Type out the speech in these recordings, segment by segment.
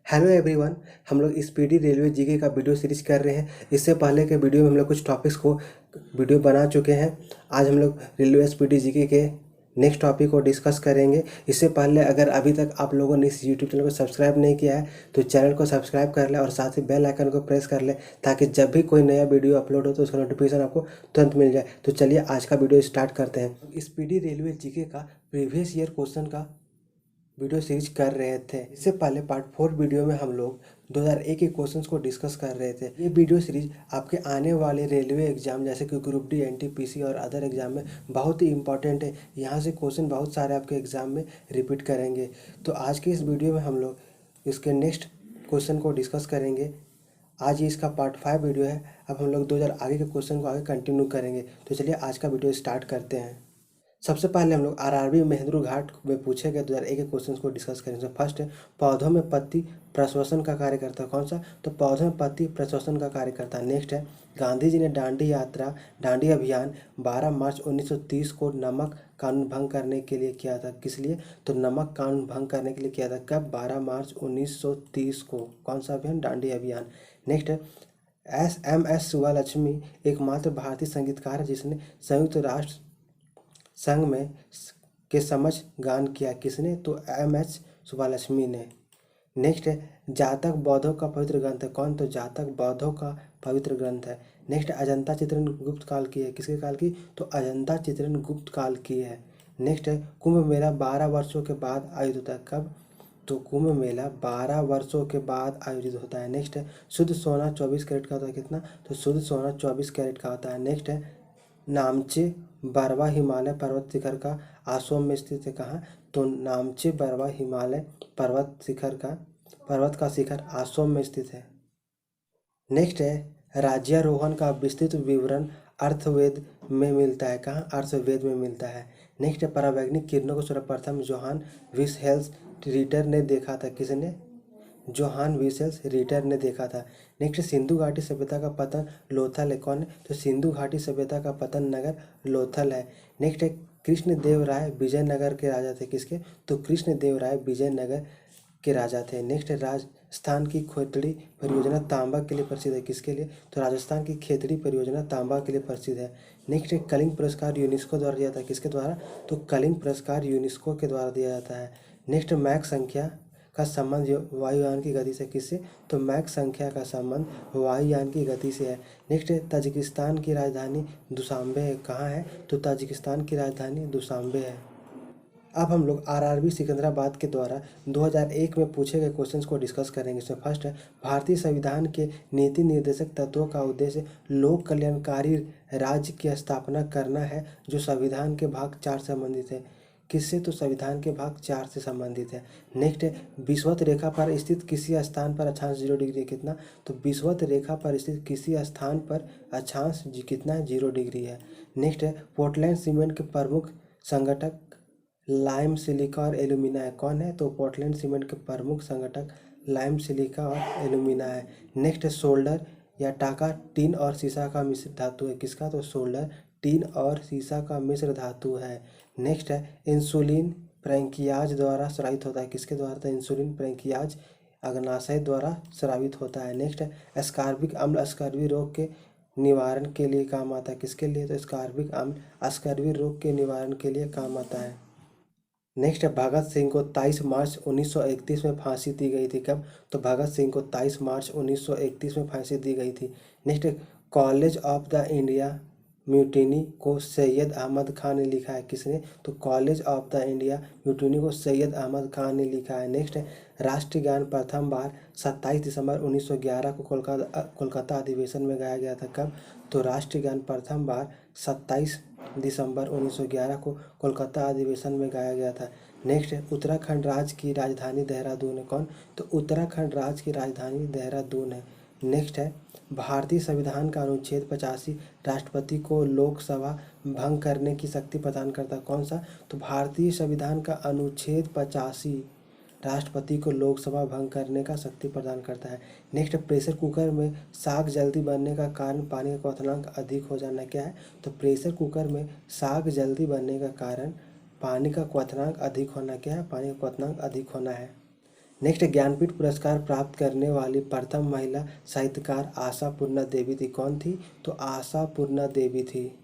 Hello everyone. हम लोग speedy railway GK का वीडियो सीरीज कर रहे हैं। इससे पहले के वीडियो में हम लोग कुछ टॉपिक्स को वीडियो बना चुके हैं। आज हम लोग रेलवे स्पीडी जीके के नेक्स्ट टॉपिक को डिस्कस करेंगे। इससे पहले अगर अभी तक आप लोगों ने इस यूट्यूब चैनल को सब्सक्राइब नहीं किया है तो चैनल को सब्सक्राइब कर लें और साथ ही बेल आइकन को प्रेस कर लें, ताकि जब भी कोई नया वीडियो अपलोड हो तो उसका नोटिफिकेशन आपको तुरंत मिल जाए। तो चलिए आज का वीडियो स्टार्ट करते हैं। स्पीडी रेलवे जीके का प्रीवियस ईयर क्वेश्चन का वीडियो सीरीज कर रहे थे। इससे पहले पार्ट 4 वीडियो में हम लोग 2001 के क्वेश्चंस को डिस्कस कर रहे थे। ये वीडियो सीरीज आपके आने वाले रेलवे एग्जाम जैसे कि ग्रुप डी, एनटीपीसी और अदर एग्जाम में बहुत ही इंपॉर्टेंट है। यहाँ से क्वेश्चन बहुत सारे आपके एग्जाम में रिपीट करेंगे। तो आज के इस वीडियो में हम लोग इसके नेक्स्ट क्वेश्चन को डिस्कस करेंगे। आज ये इसका पार्ट 5 वीडियो है। अब हम लोग 2000 आगे के क्वेश्चन को आगे कंटिन्यू करेंगे। तो चलिए आज का वीडियो स्टार्ट करते हैं। सबसे पहले हम लोग आरआरबी महेंद्र घाट में पूछे गए 2001 के क्वेश्चंस को डिस्कस करेंगे। फर्स्ट है, पौधों में पत्ती प्रश्वसन का कार्य करता है कौन सा? तो पौधों में पत्ती प्रश्वसन का कार्य करता है। नेक्स्ट है, गांधी जी ने दांडी अभियान 12 मार्च 1930 को नमक कानून भंग करने के लिए किया था। किस लिए? तो नमक कानून भंग करने के लिए किया था। कब? 12 मार्च 1930 को। कौन सा अभियान? दांडी अभियान। नेक्स्ट है, एस सुब्बालक्ष्मी एकमात्र भारतीय संगीतकार है जिसने संयुक्त राष्ट्र संघ में के समक्ष गान किया। किसने? तो एम.एस. सुब्बालक्ष्मी ने। नेक्स्ट है, जातक बौद्धों का पवित्र ग्रंथ है कौन? तो जातक बौद्धों का पवित्र ग्रंथ है। नेक्स्ट, अजंता चित्रण गुप्त काल की है। किसके काल की? तो अजंता चित्रण गुप्त काल की है। नेक्स्ट है, कुंभ मेला 12 वर्षों के बाद आयोजित होता है। कब? तो कुंभ मेला 12 वर्षों के बाद आयोजित होता है। नेक्स्ट है, शुद्ध सोना 24 कैरेट का होता है। कितना? तो शुद्ध सोना 24 कैरेट का होता है। नेक्स्ट है, नामचे बरवा हिमालय पर्वत शिखर का आसोम में स्थित है। कहाँ? तो नामचे बरवा हिमालय पर्वत का शिखर आसोम में स्थित है। नेक्स्ट है, राज्यारोहण का विस्तृत विवरण अर्थवेद में मिलता है। कहाँ? अर्थवेद में मिलता है। नेक्स्ट है, परावैंगनिक किरणों को सर्वप्रथम जोहान विल्हेल्म रीटर ने देखा था। किसने? जोहान विसेल्स रीटर ने देखा था। नेक्स्ट, सिंधु घाटी सभ्यता का पतन लोथल है। कौन है? तो सिंधु घाटी सभ्यता का पतन नगर लोथल है। नेक्स्ट है, कृष्णदेवराय विजयनगर के राजा थे। किसके? तो कृष्णदेवराय विजयनगर के राजा थे। नेक्स्ट है, राजस्थान की खेतड़ी परियोजना तांबा के लिए प्रसिद्ध है। किसके लिए? तो राजस्थान की खेतड़ी परियोजना तांबा के लिए प्रसिद्ध है। नेक्स्ट है, कलिंग पुरस्कार यूनेस्को द्वारा दिया जाता है। किसके द्वारा? तो कलिंग पुरस्कार यूनेस्को के द्वारा दिया जाता है। नेक्स्ट, मैक संख्या का संबंध वायुयान की गति से। किससे? तो मैक संख्या का संबंध वायुयान की गति से है। नेक्स्ट है, ताजिकिस्तान की राजधानी दुशांबे है। कहाँ है? तो ताजिकिस्तान की राजधानी दुशांबे है। अब हम लोग आरआरबी सिकंदराबाद के द्वारा 2001 में पूछे गए क्वेश्चंस को डिस्कस करेंगे। इसमें फर्स्ट है, भारतीय संविधान के नीति निर्देशक तत्वों का उद्देश्य लोक कल्याणकारी राज्य की स्थापना करना है जो संविधान के भाग 4 से संबंधित है। किससे? तो संविधान के भाग 4 से संबंधित है। नेक्स्ट है, विषुवत रेखा पर स्थित किसी स्थान पर अक्षांश 0 डिग्री कितना? तो विषुवत रेखा पर स्थित किसी स्थान पर अक्षांश कितना? 0 डिग्री है। नेक्स्ट है, पोर्टलैंड सीमेंट के प्रमुख संगठक लाइम, सिलिका और एल्यूमिना है। कौन है? तो पोर्टलैंड सीमेंट के प्रमुख संगठक लाइम, सिलिका और एल्यूमिना है। नेक्स्ट है, सोल्डर या टाका टीन और सीसा का मिश्र धातु है। किसका? तो सोल्डर टीन और सीसा का मिश्र धातु है। नेक्स्ट है, इंसुलिन पैंक्रियाज द्वारा स्रावित होता है। किसके द्वारा? तो इंसुलिन पैंक्रियाज अग्नाशय द्वारा स्रावित होता है। नेक्स्ट है, एस्कॉर्बिक अम्ल स्कर्वी रोग के निवारण के लिए काम आता है। किसके लिए? तो एस्कॉर्बिक अम्ल स्कर्वी रोग के निवारण के लिए काम आता है। नेक्स्ट है, भगत सिंह को 23 मार्च 1931 में फांसी दी गई थी। कब? तो भगत सिंह को 23 मार्च 1931 में फांसी दी गई थी। नेक्स्ट है, college of the India mutiny को सैयद अहमद खान ने लिखा है। किसने? तो college of the India mutiny को सैयद अहमद खान ने लिखा है। नेक्स्ट है, राष्ट्रीय गान प्रथम बार 27 दिसंबर 1911 को कोलकाता अधिवेशन में गाया गया था। कब? तो राष्ट्रीय गान प्रथम बार 27 दिसंबर 1911 को कोलकाता अधिवेशन में गाया गया था। नेक्स्ट है, उत्तराखंड राज्य की राजधानी देहरादून है। कौन? तो उत्तराखंड राज्य की राजधानी देहरादून है। नेक्स्ट है, भारतीय संविधान का अनुच्छेद 85 राष्ट्रपति को लोकसभा भंग करने की शक्ति प्रदान करता है। कौन सा? तो भारतीय संविधान का अनुच्छेद 85 राष्ट्रपति को लोकसभा भंग करने का शक्ति प्रदान करता है। नेक्स्ट, प्रेशर कुकर में साग जल्दी बनने का कारण पानी का क्वथनांक अधिक हो जाना। क्या है? तो प्रेशर कुकर में साग जल्दी बनने का कारण पानी का क्वथनांक अधिक होना। क्या है? पानी का क्वथनांक अधिक होना है। नेक्स्ट, ज्ञानपीठ पुरस्कार प्राप्त करने वाली प्रथम महिला साहित्यकार आशा पूर्णा देवी थी। कौन थी? तो आशा पूर्णा देवी थी।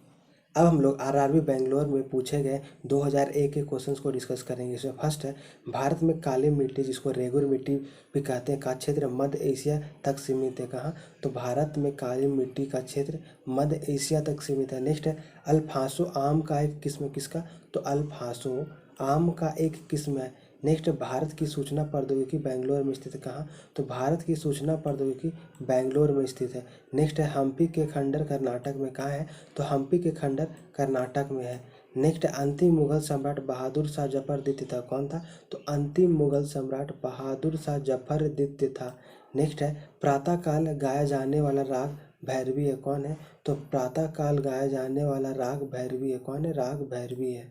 अब हम लोग आरआरबी बेंगलोर में पूछे गए 2001 के क्वेश्चंस को डिस्कस करेंगे। इसमें फर्स्ट है, भारत में काली मिट्टी जिसको रेगुर मिट्टी भी कहते हैं का क्षेत्र मध्य एशिया तक सीमित है। कहाँ? तो भारत में काली मिट्टी का क्षेत्र मध्य एशिया तक सीमित है। नेक्स्ट है, अल्फांसो आम का एक किस्म किसका? तो अल्फांसो आम का एक किस्म है। नेक्स्ट, भारत की सूचना प्रौद्योगिकी बेंगलोर में स्थित है। कहाँ? तो भारत की सूचना प्रौद्योगिकी बेंगलोर में स्थित है। नेक्स्ट है, हम्पी के खंडर कर्नाटक में कहाँ है? तो हम्पी के खंडर कर्नाटक में है। नेक्स्ट, अंतिम मुगल सम्राट बहादुर शाह जफर द्वितीय था। कौन था? तो अंतिम मुगल सम्राट बहादुर शाह जफर द्वितीय था। नेक्स्ट है, प्रातःकाल गाया जाने वाला राग भैरवी है। कौन है? तो प्रातःकाल गाया जाने वाला राग भैरवी है। कौन है? राग भैरवी है।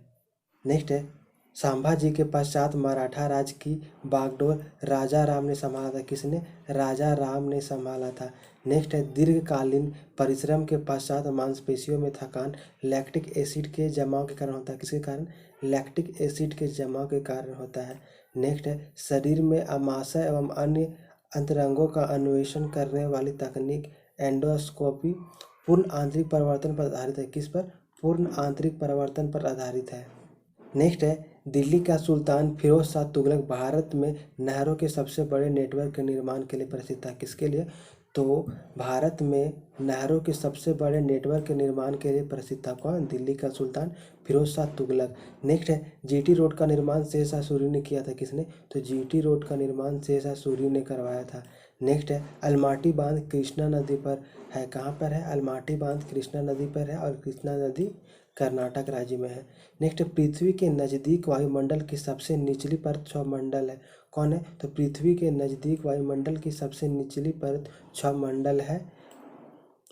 नेक्स्ट है, संभाजी के पश्चात मराठा राज्य की बागडोर राजा राम ने संभाला था। किसने? राजा राम ने संभाला था। नेक्स्ट है, दीर्घकालीन परिश्रम के पश्चात मांसपेशियों में थकान लैक्टिक एसिड के जमाव के कारण होता है। किसके कारण? लैक्टिक एसिड के जमाव के कारण होता है। नेक्स्ट है, शरीर में आमाशय एवं अन्य अंतरंगों का अन्वेषण करने वाली तकनीक एंडोस्कोपी पूर्ण आंतरिक परिवर्तन पर आधारित है। किस पर? पूर्ण आंतरिक परिवर्तन पर आधारित है। नेक्स्ट है, दिल्ली का सुल्तान फिरोज शाह तुगलक भारत में नहरों के सबसे बड़े नेटवर्क के निर्माण के लिए प्रसिद्ध था। किसके लिए? तो भारत में नहरों के सबसे बड़े नेटवर्क के निर्माण के लिए प्रसिद्ध था। कौन? दिल्ली का सुल्तान फिरोज शाह तुगलक। नेक्स्ट है, जीटी रोड का निर्माण शेरशाह सूरी ने किया था। किसने? तो जीटी रोड का निर्माण शेरशाह सूरी ने करवाया था। नेक्स्ट है, अलमाटी बांध कृष्णा नदी पर है। कहाँ पर है? अलमाटी बांध कृष्णा नदी पर है और कृष्णा नदी कर्नाटक राज्य में है। नेक्स्ट, पृथ्वी के नज़दीक वायुमंडल की सबसे निचली परत क्षौरमंडल है। कौन है? तो पृथ्वी के नज़दीक वायुमंडल की सबसे निचली परत क्षौरमंडल है,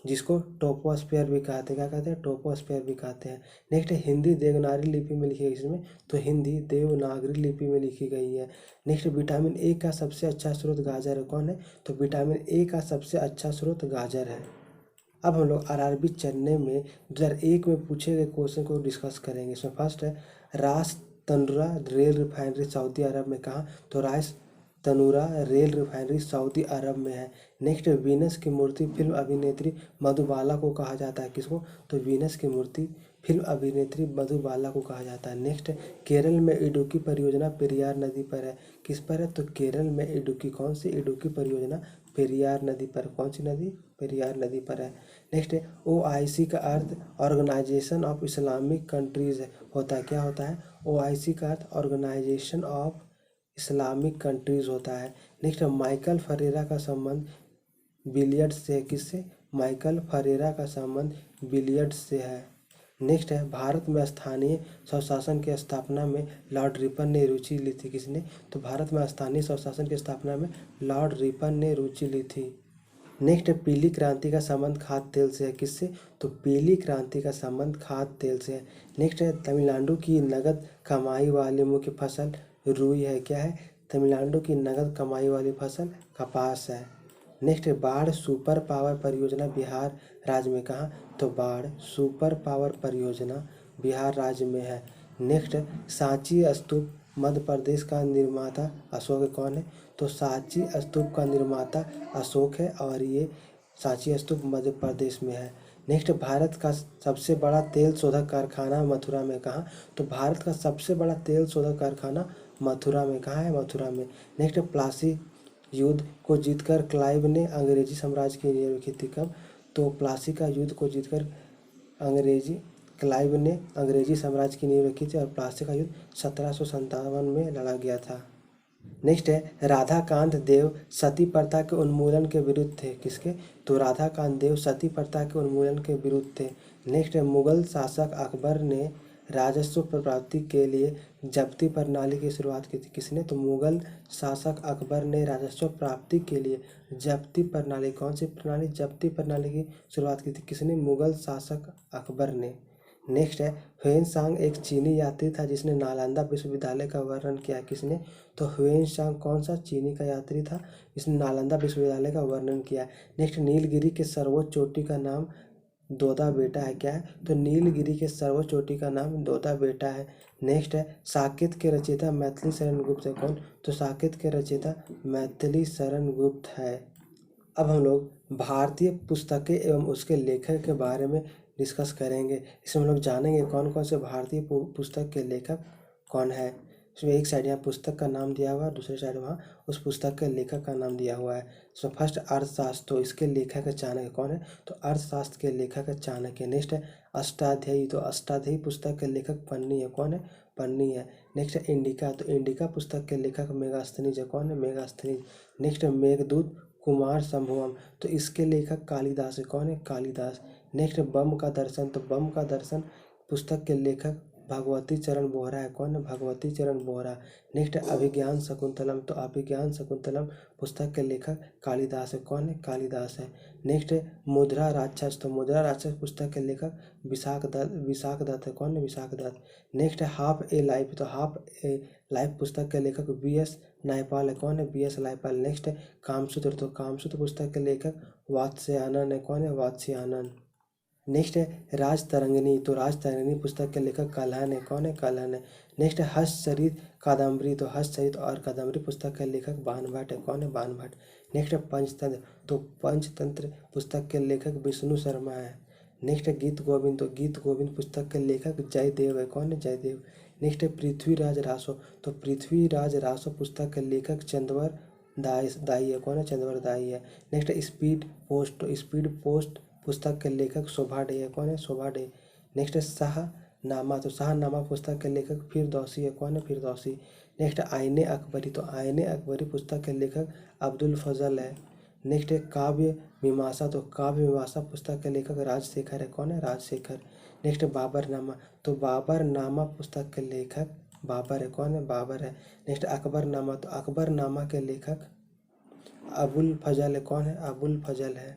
जिसको टोपोस्फेयर भी कहते हैं। क्या कहते हैं? टोपोस्फेयर भी कहते हैं। नेक्स्ट, हिंदी देवनागरी लिपि में लिखी गई। इसमें तो हिंदी देवनागरी लिपि में लिखी गई है। नेक्स्ट, विटामिन ए का सबसे अच्छा स्रोत गाजर है। कौन है? तो विटामिन ए का सबसे अच्छा स्रोत गाजर है। अब हम लोग आरआरबी चेन्नई में 2001 में पूछे गए क्वेश्चन को डिस्कस करेंगे। इसमें फर्स्ट है, रास तनुरा रेल रिफाइनरी सऊदी अरब में। कहाँ? तो रास तनुरा रेल रिफाइनरी सऊदी अरब में है। नेक्स्ट, वीनस की मूर्ति फिल्म अभिनेत्री मधुबाला को कहा जाता है। किसको? तो वीनस की मूर्ति फिल्म अभिनेत्री मधुबाला को कहा जाता है। नेक्स्ट, केरल में इडुक्की परियोजना पेरियार नदी पर है। किस पर है? तो केरल में इडुक्की, कौन सी इडुक्की परियोजना? पेरियार नदी पर। कौन सी नदी? पेरियार नदी पर है। नेक्स्ट है, ओआईसी का अर्थ ऑर्गेनाइजेशन ऑफ इस्लामिक कंट्रीज होता है। क्या होता है? ओआईसी का अर्थ ऑर्गेनाइजेशन ऑफ इस्लामिक कंट्रीज होता है। नेक्स्ट है, माइकल फरेरा का संबंध बिलियर्ड्स से है। किससे? माइकल फरेरा का संबंध बिलियर्ड्स से है। नेक्स्ट है, भारत में स्थानीय स्वशासन की स्थापना में लॉर्ड रिपन ने रुचि ली थी। किसने? तो भारत में स्थानीय स्वशासन की स्थापना में लॉर्ड रिपन ने रुचि ली थी। नेक्स्ट है, पीली क्रांति का संबंध खाद्य तेल से है। किससे? तो पीली क्रांति का संबंध खाद्य तेल से है। नेक्स्ट है, तमिलनाडु की नगद कमाई वाली मुख्य फसल रुई है। क्या है? तमिलनाडु की नगद कमाई वाली फसल कपास है। नेक्स्ट है, बाढ़ सुपर पावर परियोजना बिहार राज्य में। कहाँ? तो बाढ़ सुपर पावर परियोजना बिहार राज्य में है। नेक्स्ट है, सांची स्तूप मध्य प्रदेश का निर्माता अशोक है। कौन है? तो सांची स्तूप का निर्माता अशोक है और ये सांची स्तूप मध्य प्रदेश में है। नेक्स्ट, भारत का सबसे बड़ा तेल शोधक कारखाना मथुरा में। कहाँ? तो भारत का सबसे बड़ा तेल शोधक कारखाना मथुरा में। कहाँ है? मथुरा में। नेक्स्ट, प्लासी युद्ध को जीतकर क्लाइव ने अंग्रेजी साम्राज्य की नींव रखी थी। कब? तो प्लासी का युद्ध को जीतकर क्लाइव ने अंग्रेजी साम्राज्य की नींव रखी थी और प्लासी का युद्ध 1757 में लड़ा गया था। नेक्स्ट है, राधाकांत देव सती प्रथा के उन्मूलन के विरुद्ध थे। किसके? तो राधाकांत देव सती प्रथा के उन्मूलन के विरुद्ध थे। नेक्स्ट है, मुगल शासक अकबर ने राजस्व प्राप्ति के लिए जब्ती प्रणाली की शुरुआत की थी। किसने? तो मुगल शासक अकबर ने राजस्व प्राप्ति के लिए जब्ती प्रणाली, कौन सी प्रणाली? जब्ती प्रणाली की शुरुआत की थी। किसने? मुगल शासक अकबर ने। नेक्स्ट है, ह्वेन-सांग एक चीनी यात्री था जिसने नालंदा विश्वविद्यालय का वर्णन किया। किसने? तो ह्वेन-सांग कौन सा चीनी का यात्री था जिसने नालंदा विश्वविद्यालय का वर्णन किया। नेक्स्ट, नीलगिरी के सर्वोच्च चोटी का नाम दोदा बेटा है, क्या है, तो नीलगिरी के सर्वोच्च चोटी का नाम दोदा बेटा है। नेक्स्ट है साकेत के रचयिता मैथिली शरण गुप्त है, कौन, तो साकेत के रचयिता मैथिली शरण गुप्त है। अब हम लोग भारतीय पुस्तकें एवं उसके लेखक के बारे में डिस्कस करेंगे। इसमें हम लोग जानेंगे कौन कौन से भारतीय पुस्तक के लेखक कौन है। इसमें एक साइड यहाँ पुस्तक का नाम दिया हुआ है, दूसरे साइड वहाँ उस पुस्तक के लेखक का नाम दिया हुआ है। इसमें फर्स्ट अर्थशास्त्र, तो इसके लेखक है चाणक्य, कौन है, तो अर्थशास्त्र के लेखक है चाणक्य। नेक्स्ट है अष्टाध्यायी, तो अष्टाध्यायी पुस्तक के लेखक पन्नी है, कौन है, पन्नी है। नेक्स्ट है इंडिका, तो इंडिका पुस्तक के लेखक मेगास्थनीज है, कौन है, मेगास्थनीज। नेक्स्ट है मेघदूत कुमार संभवम, तो इसके लेखक कालिदास है, कौन है, कालिदास। नेक्स्ट बम का दर्शन, तो बम का दर्शन पुस्तक के लेखक भगवती चरण बोहरा है, कौन है, भगवती चरण बोहरा। नेक्स्ट है अभिज्ञान शकुंतलम, तो अभिज्ञान शकुंतलम पुस्तक के लेखक कालिदास है, कौन है, कालिदास है। नेक्स्ट है मुद्रा राक्षस, तो मुद्रा राक्षस पुस्तक के लेखक विशाख दत्त है, कौन है, विशाख दत्त। नेक्स्ट है हाफ ए लाइफ, तो हाफ ए लाइफ पुस्तक के लेखक बी.एस. नायपाल है, कौन है, बी.एस. नायपाल। नेक्स्ट है कामसूत्र, तो कामसूत्र पुस्तक के लेखक वात्स्यायन है, कौन है, वात्स्यायन। नेक्स्ट है राज तरंगिणी, तो राज तरंगिणी पुस्तक के लेखक कल्हण है, कौन है, कल्हण है। नेक्स्ट है हर्षचरित कादम्बरी, तो हर्षचरित और कादम्बरी पुस्तक के लेखक बाणभट्ट है, कौन है, बाणभट्ट। नेक्स्ट है पंचतंत्र, तो पंचतंत्र पुस्तक के लेखक विष्णु शर्मा है। नेक्स्ट है गीत गोविंद, तो गीत गोविंद पुस्तक के लेखक जयदेव है, कौन है, जयदेव। नेक्स्ट है पृथ्वीराज रासो, तो पृथ्वीराज रासो पुस्तक के लेखक चंद्रवर दाई है, कौन है, चंद्रवर दाई है। नेक्स्ट है स्पीड पोस्ट, तो स्पीड पोस्ट पुस्तक के लेखक शोभा डे है, कौन है, शोभा डे। नेक्स्ट है शाहनामा, तो शाहनामा पुस्तक के लेखक फिरदौसी है, कौन है, फिरदौसी। नेक्स्ट है आईने अकबरी, तो आईने अकबरी पुस्तक के लेखक अब्दुल फजल है। नेक्स्ट है काव्य मीमांसा, तो काव्य मीमांसा पुस्तक के लेखक राजशेखर है, कौन है, राजशेखर। नेक्स्ट है बाबरनामा, तो बाबरनामा पुस्तक के लेखक बाबर है, कौन है, बाबर है। नेक्स्ट अकबरनामा, तो अकबरनामा के लेखक अबुल फजल है, कौन है, अबुल फजल है।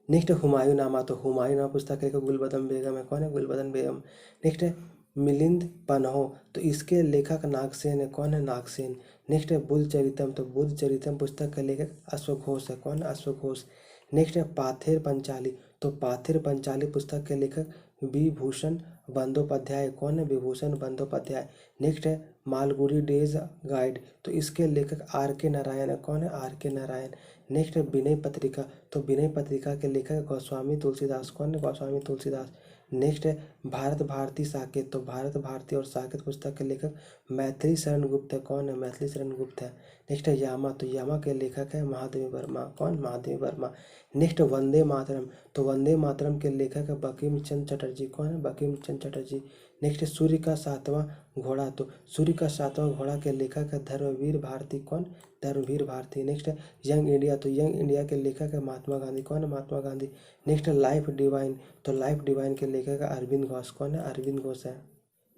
नेक्स्ट हुमायूं नामा, तो हुमायूं नामा पुस्तक लेखक गुलबदन बेगम है, कौन है, गुलबदन बेगम। नेक्स्ट है मिलिंद पन्हो, तो इसके लेखक नागसेन है, कौन है, नागसेन। नेक्स्ट है बुद्ध चरितम, तो बुद्ध चरितम पुस्तक के लेखक अश्वघोष है, कौन है, अश्वघोष। नेक्स्ट है पाथेर पंचाली, तो पाथेर पंचाली पुस्तक के लेखक विभूषण बंदोपाध्याय, कौन है, विभूषण बंदोपाध्याय। नेक्स्ट है मालगुडी डेज गाइड, तो इसके लेखक आर के नारायण है, कौन है, आर के नारायण। नेक्स्ट है विनय पत्रिका, तो विनय पत्रिका के लेखक गोस्वामी तुलसीदास, कौन है, गोस्वामी तुलसीदास। नेक्स्ट है भारत भारती साकेत, तो भारत भारती और साकेत पुस्तक के लेखक मैथिली शरण गुप्त है, कौन है, मैथिली शरण गुप्त है। नेक्स्ट है यामा, तो यामा के लेखक है महादेवी वर्मा, कौन, महादेवी वर्मा। नेक्स्ट वंदे मातरम, तो वंदे मातरम के लेखक है बंकिम चंद्र चटर्जी, कौन है, बंकिम चंद्र चटर्जी। नेक्स्ट है सूर्य का सातवां घोड़ा, तो सूर्य का सातवां घोड़ा के लेखक है धर्मवीर भारती, कौन, धर्मवीर भारती। नेक्स्ट है यंग इंडिया, तो यंग इंडिया के लेखक है महात्मा गांधी, कौन है, महात्मा गांधी। नेक्स्ट है लाइफ डिवाइन, तो लाइफ डिवाइन के लेखक है अरविंद घोष, कौन है, अरविंद घोष है।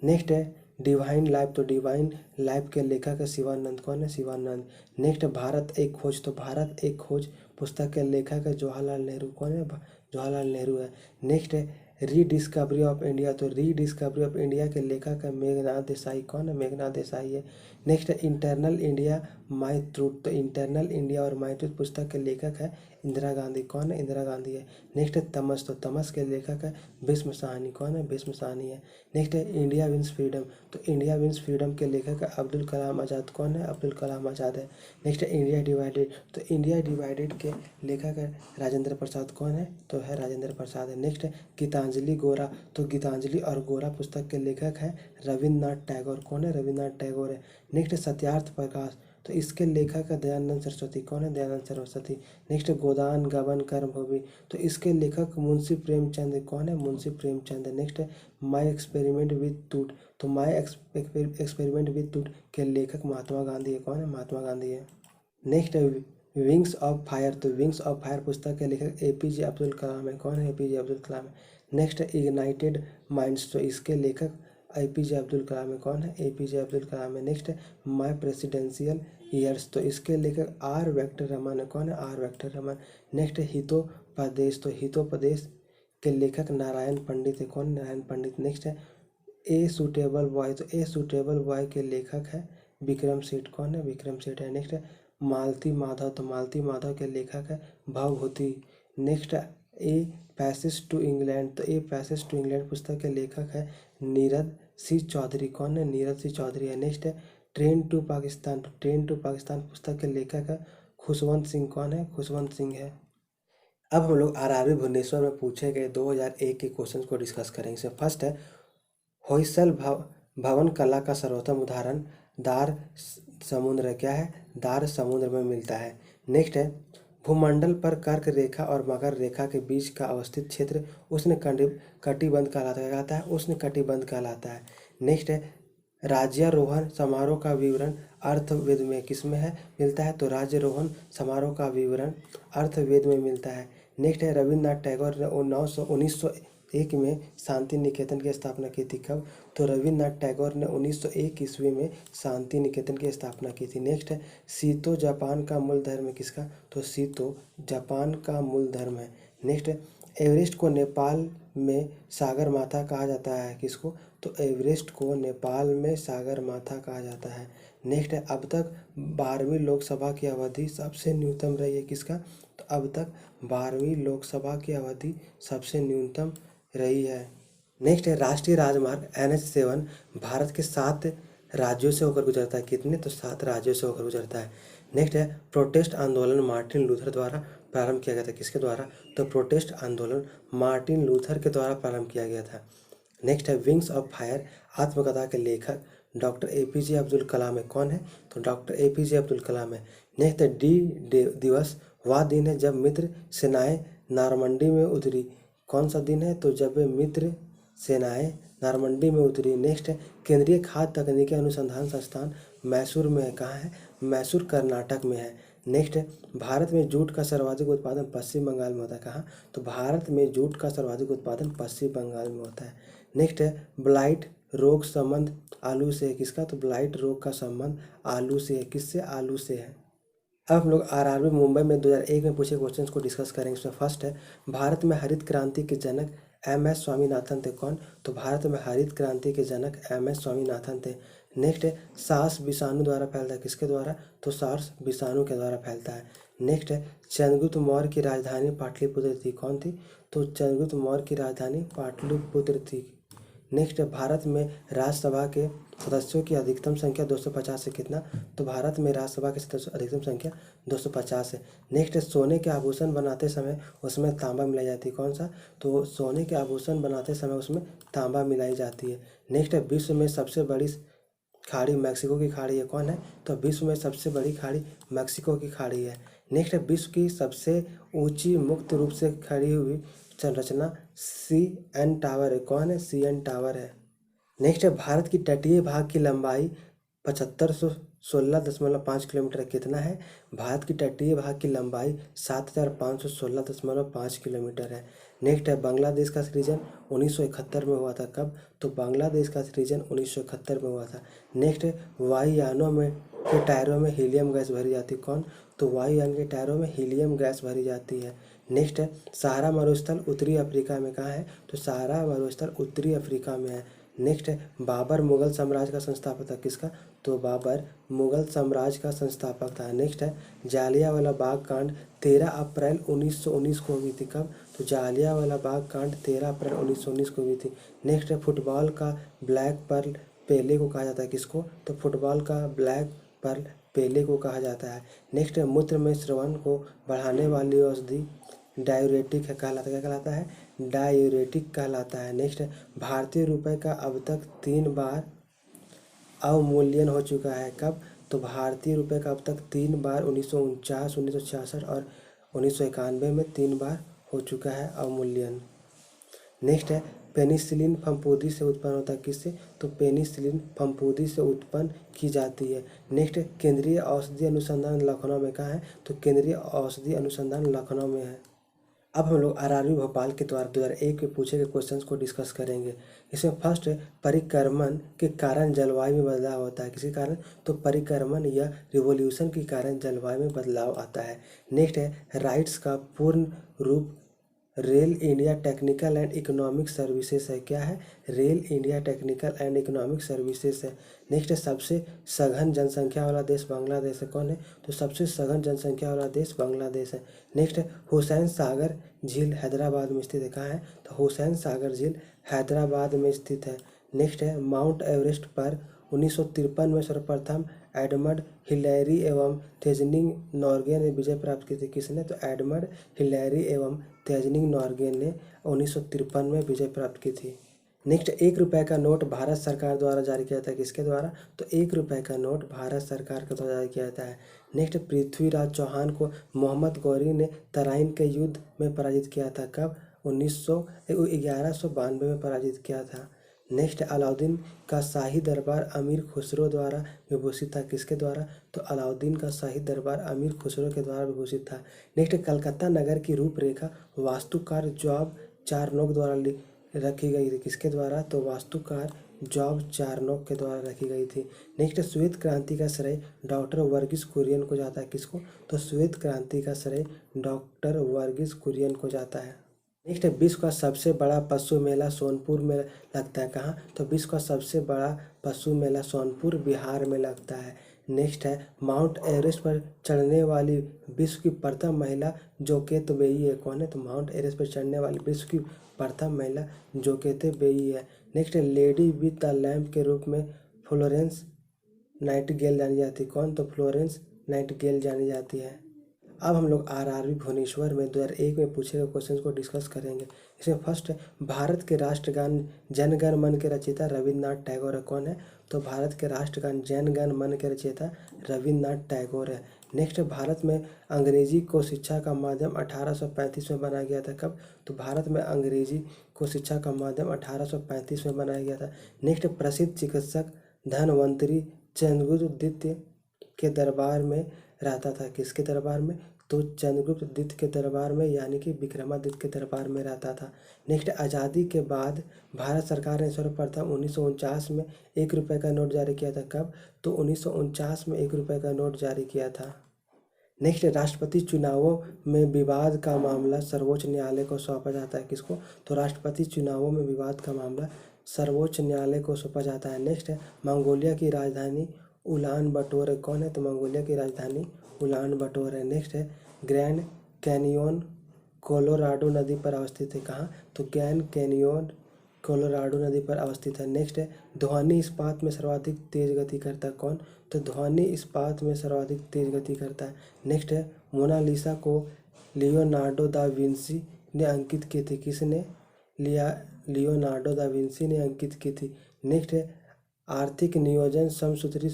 नेक्स्ट है डिवाइन लाइफ, तो डिवाइन लाइफ के लेखक है शिवानंद, कौन है, शिवानंद। नेक्स्ट है भारत एक खोज, तो भारत एक खोज पुस्तक के लेखक है जवाहरलाल नेहरू, कौन है, जवाहरलाल नेहरू है। नेक्स्ट है रीडिस्कवरी ऑफ इंडिया, तो रीडिस्कवरी ऑफ इंडिया के लेखक है मेघनाथ देसाई, कौन है, मेघनाथ देसाई है। नेक्स्ट है इंटरनल इंडिया माई ट्रूथ, तो इंटरनल इंडिया और माई ट्रूथ पुस्तक के लेखक है इंदिरा गांधी, कौन है, इंदिरा गांधी है। नेक्स्ट है तमस, तो तमस के लेखक है भीष्म साहनी, कौन है, भीष्म साहनी है। नेक्स्ट है इंडिया विंस फ्रीडम, तो इंडिया विंस फ्रीडम के लेखक है अब्दुल कलाम आज़ाद, कौन है, अब्दुल कलाम आज़ाद है। नेक्स्ट है इंडिया डिवाइडेड, तो इंडिया डिवाइडेड के लेखक है राजेंद्र प्रसाद, कौन है, तो है राजेंद्र प्रसाद है। नेक्स्ट है गीतांजलि गोरा, तो गीतांजलि और गोरा पुस्तक के लेखक है रविन्द्रनाथ टैगोर, कौन है, रविन्द्रनाथ टैगोर है। नेक्स्ट है सत्यार्थ प्रकाश, तो इसके लेखक है दयानंद सरस्वती, कौन है, दयानंद सरस्वती। नेक्स्ट है गोदान गबन कर्मभूमि, तो इसके लेखक मुंशी प्रेमचंद है, कौन है, मुंशी प्रेमचंद है। नेक्स्ट है माई एक्सपेरिमेंट विद टूट, तो माई एक्सपेरिमेंट विद टूट के लेखक महात्मा गांधी है, कौन है, महात्मा गांधी है। नेक्स्ट है विंग्स ऑफ फायर, तो विंग्स ऑफ फायर पुस्तक के लेखक एपीजे अब्दुल कलाम है, कौन है, एपीजे अब्दुल कलाम है। नेक्स्ट है इग्नाइटेड माइंड्स, तो इसके लेखक एपीजे अब्दुल कलाम है, कौन है, एपीजे अब्दुल कलाम है। नेक्स्ट है माई प्रेसिडेंशियल ईयर्स, तो इसके लेखक आर वेंकट रमन है, कौन है, आर वेंकट रमन। नेक्स्ट है हितोपदेश, तो हितोपदेश के लेखक नारायण पंडित है, कौन, नारायण पंडित। नेक्स्ट है ए सूटेबल बॉय, तो ए सूटेबल बॉय के लेखक है विक्रम सेठ, कौन है, विक्रम सेठ है। नेक्स्ट है मालती माधव, तो मालती माधव के लेखक है भवभूति। नेक्स्ट है ए पैसेज टू इंग्लैंड, तो ए पैसेज टू इंग्लैंड पुस्तक के लेखक है नीरद सी चौधरी। कौन है? नीरद सी चौधरी है। नेक्स्ट है ट्रेन टू पाकिस्तान, तो ट्रेन टू पाकिस्तान पुस्तक के लेखक है खुशवंत सिंह। कौन है? खुशवंत सिंह है। अब हम लोग आरआरबी भुवनेश्वर में पूछे गए 2001 के क्वेश्चन को डिस्कस करेंगे। इसमें फर्स्ट है होयसल भवन कला का सर्वोत्तम उदाहरण दार समुद्र क्या है? दार समुद्र में मिलता है। नेक्स्ट है भूमंडल पर कर्क रेखा और मकर रेखा के बीच का अवस्थित क्षेत्र उष्ण कटिबंध कहलाता है। उष्ण कटिबंध कहलाता है। नेक्स्ट है राज्यारोहण समारोह का विवरण अर्थवेद में किसमें है? मिलता है। तो राज्यारोहण समारोह का विवरण अर्थवेद में मिलता है। नेक्स्ट है रविन्द्रनाथ टैगोर ने 1901 में शांति निकेतन की स्थापना की थी। कब? तो रविन्द्रनाथ टैगोर ने 1901 ईस्वी में शांति निकेतन की स्थापना की थी। नेक्स्ट है सीतो जापान का मूल धर्म है किसका? तो सीतो जापान का मूल धर्म है। नेक्स्ट है एवरेस्ट को नेपाल में सागर माथा कहा जाता है। किसको? तो एवरेस्ट को नेपाल में सागर माथा कहा जाता है। नेक्स्ट है अब तक 12वीं लोकसभा की अवधि सबसे न्यूनतम रही है किसका? तो अब तक 12वीं लोकसभा की अवधि सबसे न्यूनतम रही है। नेक्स्ट है राष्ट्रीय राजमार्ग NH7 भारत के 7 राज्यों से होकर गुजरता है। कितने? तो 7 राज्यों से होकर गुजरता है। नेक्स्ट है प्रोटेस्ट आंदोलन मार्टिन लूथर द्वारा प्रारंभ किया गया था। किसके द्वारा? तो प्रोटेस्ट आंदोलन मार्टिन लूथर के द्वारा प्रारंभ किया गया था। नेक्स्ट है विंग्स ऑफ फायर आत्मकथा के लेखक डॉक्टर APJ अब्दुल कलाम है। कौन है? तो डॉक्टर APJ अब्दुल कलाम है। नेक्स्ट है दिवस वह दिन है जब मित्र सेनाएं नारमंडी में उतरी। कौन सा दिन है? तो जब मित्र सेनाएं नारमंडी में उतरी। नेक्स्ट है केंद्रीय खाद्य तकनीकी अनुसंधान संस्थान मैसूर में है। कहाँ है? मैसूर कर्नाटक में है। नेक्स्ट है भारत में जूट का सर्वाधिक उत्पादन पश्चिम बंगाल में होता है। कहाँ? तो भारत में जूट का सर्वाधिक उत्पादन पश्चिम बंगाल में होता है। नेक्स्ट है ब्लाइट रोग संबंध आलू से है। किसका? तो ब्लाइट रोग का संबंध आलू से है। किससे? आलू से है। अब हम लोग आरआरबी मुंबई में 2001 में पूछे क्वेश्चंस को डिस्कस करेंगे। इसमें फर्स्ट है भारत में हरित क्रांति के जनक MS स्वामीनाथन थे। कौन? तो भारत में हरित क्रांति के जनक MS स्वामीनाथन थे। नेक्स्ट है सार्स विषाणु द्वारा फैलता है। किसके द्वारा? तो सार्स विषाणु के द्वारा फैलता है। नेक्स्ट है चंद्रगुप्त मौर्य की राजधानी पाटलिपुत्र थी। कौन थी? तो चंद्रगुप्त मौर्य की राजधानी पाटलिपुत्र थी। नेक्स्ट है भारत में राज्यसभा के सदस्यों की अधिकतम संख्या 250 है। कितना? तो भारत में राज्यसभा के सदस्यों अधिकतम संख्या 250 है। नेक्स्ट है सोने के आभूषण बनाते समय उसमें तांबा मिलाई जाती है। कौन सा? तो सोने के आभूषण बनाते समय उसमें तांबा मिलाई जाती है। नेक्स्ट है विश्व में सबसे बड़ी खाड़ी मैक्सिको की खाड़ी है। कौन है? तो विश्व में सबसे बड़ी खाड़ी मैक्सिको की खाड़ी है। नेक्स्ट है विश्व की सबसे ऊंची मुक्त रूप से खड़ी हुई संरचना CN टावर है। कौन है? CN टावर है। नेक्स्ट है भारत की तटीय भाग की लंबाई 7516.5 किलोमीटर है। कितना है? भारत की तटीय भाग की लंबाई 7516.5 किलोमीटर है। नेक्स्ट है बांग्लादेश का सृजन 1971 में हुआ था। कब? तो बांग्लादेश का सृजन 1971 में हुआ था। नेक्स्ट है वायुयानों में के टायरों में हीलियम गैस भरी जाती है। कौन? तो वायुयान के टायरों में हीलियम गैस भरी जाती है। नेक्स्ट है सहारा मरुस्थल उत्तरी अफ्रीका में कहाँ है? तो सहारा मरुस्थल उत्तरी अफ्रीका में है। नेक्स्ट है बाबर मुगल साम्राज्य का संस्थापक था। किसका? तो बाबर मुगल साम्राज्य का संस्थापक था। नेक्स्ट है जालियांवाला बाग कांड 13 अप्रैल 1919 को हुई थी। कब? तो जालियांवाला बाग कांड 13 अप्रैल 1919 को हुई थी। नेक्स्ट है फुटबॉल का ब्लैक पर्ल पेले को कहा जाता है। किसको? तो फुटबॉल का ब्लैक पर्ल पेले को कहा जाता है। नेक्स्ट है मूत्र में स्रवन को बढ़ाने वाली औषधि डायूरेटिक है कहलाता है। क्या कहलाता है? डायूरेटिक कहलाता है। नेक्स्ट है भारतीय रुपए का अब तक 3 बार अवमूल्यन हो चुका है। कब? तो भारतीय रुपए का अब तक 3 बार 1949, 1966 और 1991 में 3 बार हो चुका है अवमूल्यन। नेक्स्ट है पेनिसिलिन फफूंदी से उत्पन्न होता है। किससे? तो पेनिसिलिन फफूंदी से उत्पन्न की जाती है। नेक्स्ट है केंद्रीय औषधि अनुसंधान लखनऊ में कहाँ है? तो केंद्रीय औषधि अनुसंधान लखनऊ में है। अब हम लोग आरआरबी भोपाल के द्वारा 2001 में पूछे गए क्वेश्चंस को डिस्कस करेंगे। इसमें फर्स्ट है परिक्रमण के कारण जलवायु में बदलाव होता है। किसी कारण? तो परिक्रमण या रिवोल्यूशन के कारण जलवायु में बदलाव आता है। नेक्स्ट है राइट्स का पूर्ण रूप rail India technical and economic services है। क्या है? Rail India technical and economic services है। नेक्स्ट है सबसे सघन जनसंख्या वाला देश बांग्लादेश है। कौन है? तो सबसे सघन जनसंख्या वाला देश बांग्लादेश है। नेक्स्ट है हुसैन सागर झील हैदराबाद में स्थित है। कहाँ है? तो हुसैन सागर झील हैदराबाद में स्थित है। नेक्स्ट है माउंट एवरेस्ट पर 1953 में सर्वप्रथम एडमंड हिलैरी एवं तेजनिंग नॉर्गे ने विजय प्राप्त की थी। किसने? तो एडमंड हिलैरी एवं तेजनिंग नॉर्गे ने 1953 में विजय प्राप्त की थी। नेक्स्ट 1 रुपए का नोट भारत सरकार द्वारा जारी किया जाता है। किसके द्वारा? तो 1 रुपए का नोट भारत सरकार के द्वारा जारी किया जाता है। नेक्स्ट पृथ्वीराज चौहान को मोहम्मद गौरी ने तराइन के युद्ध में पराजित किया था। कब? 1192 में पराजित किया था। नेक्स्ट अलाउद्दीन का शाही दरबार अमीर खुसरो द्वारा विभूषित था। किसके द्वारा? तो अलाउद्दीन का शाही दरबार अमीर खुसरो के द्वारा विभूषित था। नेक्स्ट कलकत्ता नगर की रूपरेखा वास्तुकार जॉब चारनोक द्वारा रखी गई थी। किसके द्वारा? तो वास्तुकार जॉब चारनोक के द्वारा रखी गई थी। नेक्स्ट श्वेत क्रांति का श्रेय डॉक्टर वर्गीस कुरियन को जाता है। किसको? तो श्वेत क्रांति का श्रेय डॉक्टर वर्गीस कुरियन को जाता है। नेक्स्ट है विश्व का सबसे बड़ा पशु मेला सोनपुर में लगता है। कहाँ? तो विश्व का सबसे बड़ा पशु मेला सोनपुर बिहार में लगता है। नेक्स्ट है माउंट एवरेस्ट पर चढ़ने वाली विश्व की प्रथम महिला जोकेत बेई है। कौन है? तो माउंट एवरेस्ट पर चढ़ने वाली विश्व की प्रथम महिला जोकेत बेई है। नेक्स्ट है लेडी विद द लैम्प के रूप में फ्लोरेंस नाइटिंगेल जानी जाती है। कौन? तो फ्लोरेंस नाइटिंगेल जानी जाती है। अब हम लोग आरआरबी भुवनेश्वर में 2001 में पूछे गए क्वेश्चन को डिस्कस करेंगे। इसमें फर्स्ट है भारत के राष्ट्रगान जन गण मन के रचयिता रविन्द्रनाथ टैगोर है। कौन है? तो भारत के राष्ट्रगान जन गण मन के रचयिता रविन्द्रनाथ टैगोर है। नेक्स्ट है भारत में अंग्रेजी को शिक्षा का माध्यम 1835 में बनाया गया था। कब? तो भारत में अंग्रेजी को शिक्षा का माध्यम 1835 में बनाया गया था। नेक्स्ट प्रसिद्ध चिकित्सक धनवंतरी चंद्रगुप्त द्वितीय के दरबार में रहता था। किसके दरबार में? तो चंद्रगुप्त द्वितीय के दरबार में यानी कि विक्रमादित्य के दरबार में रहता था। नेक्स्ट आज़ादी के बाद भारत सरकार ने सर्वप्रथम 1949 में 1 रुपए का नोट जारी किया था। कब? तो 1949 में 1 रुपए का नोट जारी किया था। नेक्स्ट राष्ट्रपति चुनावों में विवाद का मामला सर्वोच्च न्यायालय को सौंपा जाता है। किसको? तो राष्ट्रपति चुनावों में विवाद का मामला सर्वोच्च न्यायालय को सौंपा जाता है। नेक्स्ट है मंगोलिया की राजधानी उलान बटोर है। कौन है? तो मंगोलिया की राजधानी उलान बटोर है। नेक्स्ट है ग्रैंड कैनियन कोलोराडो नदी पर अवस्थित है। कहाँ? तो ग्रैंड कैनियन कोलोराडो नदी पर अवस्थित है। नेक्स्ट है ध्वनि इस्पात में सर्वाधिक तेज गति करता है। कौन? तो ध्वनि इस्पात में सर्वाधिक तेज गति करता है। नेक्स्ट है मोनालिसा को लियोनार्डो दा विंसी ने अंकित की थी। किसने? लियोनार्डो दा विंसी ने अंकित की थी। नेक्स्ट है आर्थिक नियोजन समसूत्री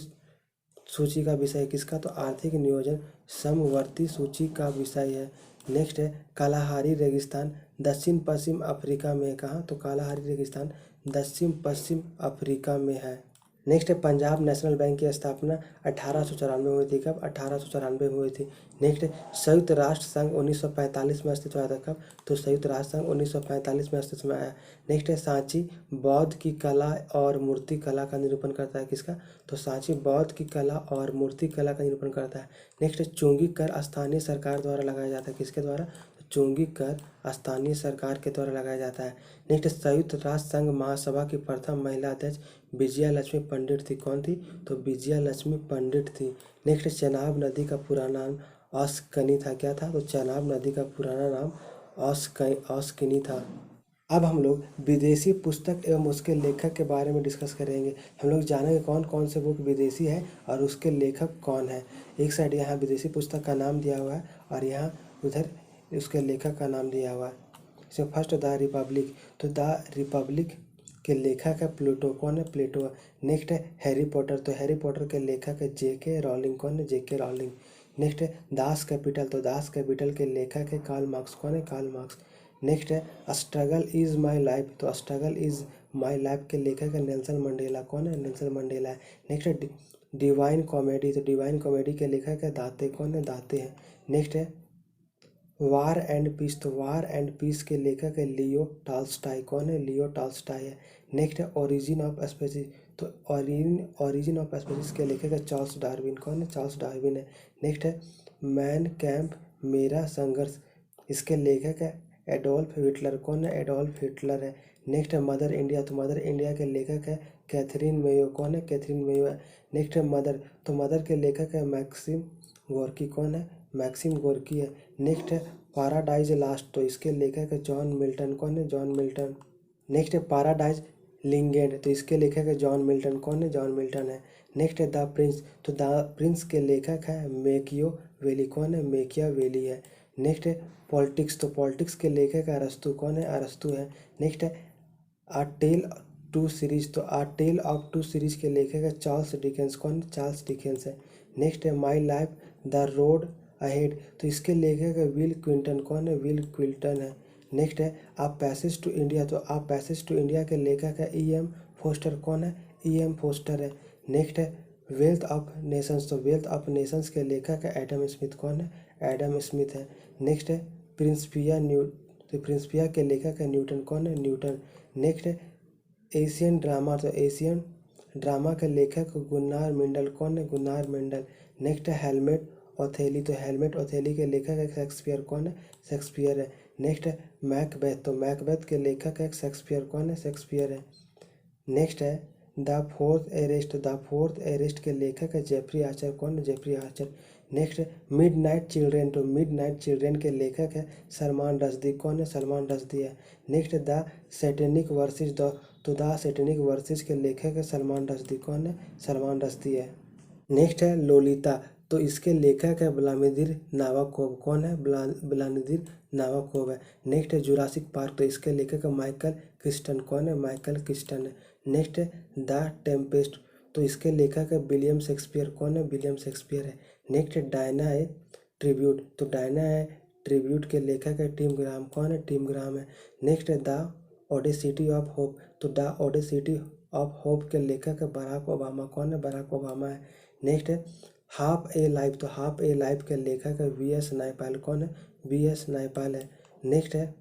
सूची का विषय किसका? तो आर्थिक नियोजन समवर्ती सूची का विषय है। नेक्स्ट है कालाहारी रेगिस्तान दक्षिण पश्चिम अफ्रीका में है। कहाँ? तो कालाहारी रेगिस्तान दक्षिण पश्चिम अफ्रीका में है। नेक्स्ट है पंजाब नेशनल बैंक की स्थापना 1894 में हुई थी। कब? 1894 में हुई थी। नेक्स्ट है संयुक्त राष्ट्र संघ 1945 में अस्तित्व आया था। कब? तो संयुक्त राष्ट्र संघ 1945 में अस्तित्व में आया। नेक्स्ट है सांची बौद्ध की कला और मूर्ति कला का निरूपण करता है। किसका? तो सांची बौद्ध की कला और मूर्ति कला का निरूपण करता है। नेक्स्ट है चुंगी कर स्थानीय सरकार द्वारा लगाया जाता है। किसके द्वारा? चुंगी कर स्थानीय सरकार के द्वारा लगाया जाता है। नेक्स्ट संयुक्त राष्ट्र संघ महासभा की प्रथम महिला अध्यक्ष विजया लक्ष्मी पंडित थी। कौन थी? तो विजया लक्ष्मी पंडित थी। नेक्स्ट चेनाब नदी का पुराना नाम औस्कनी था। क्या था? तो चेनाब नदी का पुराना नाम औस्कनी था। अब हम लोग विदेशी पुस्तक एवं उसके लेखक के बारे में डिस्कस करेंगे। हम लोग जानेंगे कौन कौन से बुक विदेशी है और उसके लेखक कौन है। एक साइड यहाँ विदेशी पुस्तक का नाम दिया हुआ है और यहाँ उधर उसके लेखक का नाम दिया हुआ है। इसमें फर्स्ट द रिपब्लिक, तो द रिपब्लिक के लेखक है प्लेटो। कौन है? प्लेटो। नेक्स्ट है हैरी पॉटर, तो हैरी पॉटर के लेखक है जेके रॉलिंग। कौन है? जेके रॉलिंग। नेक्स्ट है दास कैपिटल, तो दास कैपिटल के लेखक है कार्ल मार्क्स। कौन है? Karl Marx. नेक्स्ट है स्ट्रगल इज माई लाइफ, तो स्ट्रगल इज माई लाइफ के लेखक है नेल्सन मंडेला। कौन है? नेल्सन मंडेला है। नेक्स्ट है डिवाइन कॉमेडी, तो डिवाइन कॉमेडी के लेखक है दाते। कौन है? दाते हैं। नेक्स्ट है वार एंड पीस, तो वार एंड पीस के लेखक है लियो टॉल्स्टॉय। कौन है? लियो टॉल्स्टॉय है। नेक्स्ट है ओरिजिन ऑफ स्पीसीज, तो ओरिजिन ऑफ स्पीसीज के लेखक है चार्ल्स डार्विन। कौन है? चार्ल्स डार्विन है। नेक्स्ट है मैन कैंप मेरा संघर्ष, इसके लेखक है एडोल्फ हिटलर। कौन है? एडोल्फ हिटलर है। नेक्स्ट है मदर इंडिया, तो मदर इंडिया के लेखक है कैथरीन मेयो। कौन है? कैथरीन मेयो है। नेक्स्ट है मदर, तो मदर के लेखक है मैक्सिम गोर्की। कौन है? मैक्सिम गोर्की है। नेक्स्ट है पैराडाइज लास्ट, तो इसके लेखक है जॉन मिल्टन। कौन है? John Milton. नेक्स्ट है पैराडाइज लिंगेंड, तो इसके लेखक है जॉन मिल्टन। कौन है? जॉन मिल्टन है। नेक्स्ट है द प्रिंस, तो द प्रिंस के लेखक है मेकियो वेली। कौन है? मेकिया वेली है। नेक्स्ट है पॉलिटिक्स, तो पॉलिटिक्स के लेखक है अरस्तु। कौन है? अरस्तु है। नेक्स्ट है आ टेल टू सीरीज, तो आ टेल ऑफ टू सीरीज के लेखक है चार्ल्स डिकेंस। कौन? चार्ल्स डिकेंस है। नेक्स्ट है my life the road ahead, तो इसके लेखक है विल क्विंटन। कौन है? विल क्विंटन है। नेक्स्ट है आ पैसेज टू इंडिया, तो आ पैसेज टू इंडिया के लेखक है E.M. फोस्टर। कौन है? E.M. फोस्टर है। नेक्स्ट है वेल्थ ऑफ नेशंस, तो वेल्थ ऑफ नेशंस के लेखक है एडम स्मिथ। कौन है? एडम स्मिथ है। नेक्स्ट है प्रिंसिपिया तो प्रिंसिपिया के लेखक है न्यूटन। कौन है? न्यूटन। नेक्स्ट है एशियन ड्रामा, तो एशियन ड्रामा के लेखक गुन्नार मेंडल। कौन है? Gunnar Mendel. नेक्स्ट है हेलमेट ओथेली, तो हेलमेट ओथेली के लेखक है शेक्सपियर। कौन है? शेक्सपियर है। नेक्स्ट है मैकबेथ, तो मैकबेथ के लेखक है शेक्सपियर। कौन है? शेक्सपियर है। नेक्स्ट है the fourth arrest, the fourth arrest के लेखक है जेफरी आर्चर। कौन है? Jeffrey Archer. नेक्स्ट है मिड नाइट चिल्ड्रेन, तो मिड नाइट चिल्ड्रेन के लेखक है सलमान रश्दी। कौन है? सलमान रश्दी है। नेक्स्ट है द सैटेनिक वर्सेस, तो द सैटेनिक वर्सेस के लेखक है सलमान रश्दी। कौन है? सलमान रश्दी है। नेक्स्ट है लोलिता, तो इसके लेखक है व्लादिमीर नाबोकोव। कौन है? व्लादिमीर नाबोकोव है। नेक्स्ट है जुरासिक पार्क, तो इसके लेखक है माइकल क्रिस्टन। कौन है? माइकल क्रिस्टन है। नेक्स्ट है द टेम्पेस्ट, तो इसके लेखक है विलियम शेक्सपियर। कौन है? विलियम शेक्सपियर है। नेक्स्ट है डायना है ट्रिब्यूट, तो डायना है ट्रिब्यूट के लेखक है टिम ग्राम। कौन है? टिम ग्राम है। नेक्स्ट है द ओडेसिटी ऑफ होप, तो द ओडेसिटी ऑफ होप के लेखक है बराक ओबामा। कौन है? बराक ओबामा है। नेक्स्ट है हाफ ए लाइफ, तो हाफ ए लाइफ के लेखक है V.S. नायपाल। कौन है? V.S. नायपाल है। नेक्स्ट है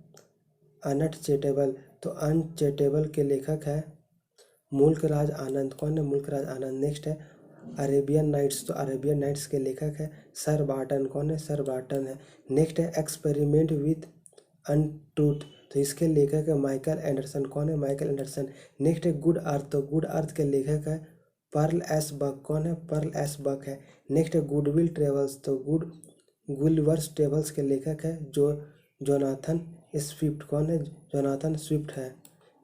अनचेटेबल, तो अनचेटेबल के लेखक है मुल्क राज आनंद। कौन है? मुल्क राज आनंद। नेक्स्ट है अरेबियन नाइट्स, तो अरेबियन नाइट्स के लेखक है सर बार्टन। कौन है? सर बार्टन है। नेक्स्ट है एक्सपेरिमेंट विथ अनट्रूथ, तो इसके लेखक है माइकल एंडरसन। कौन है? Michael Anderson. नेक्स्ट है गुड अर्थ, तो गुड अर्थ के लेखक है पर्ल एस बक। कौन है? पर्ल एस बक है। नेक्स्ट है गुडविल ट्रेवल्स, तो गुलिवर्स ट्रेवल्स के लेखक है जोनाथन स्विफ्ट। कौन है? जोनाथन स्विफ्ट है।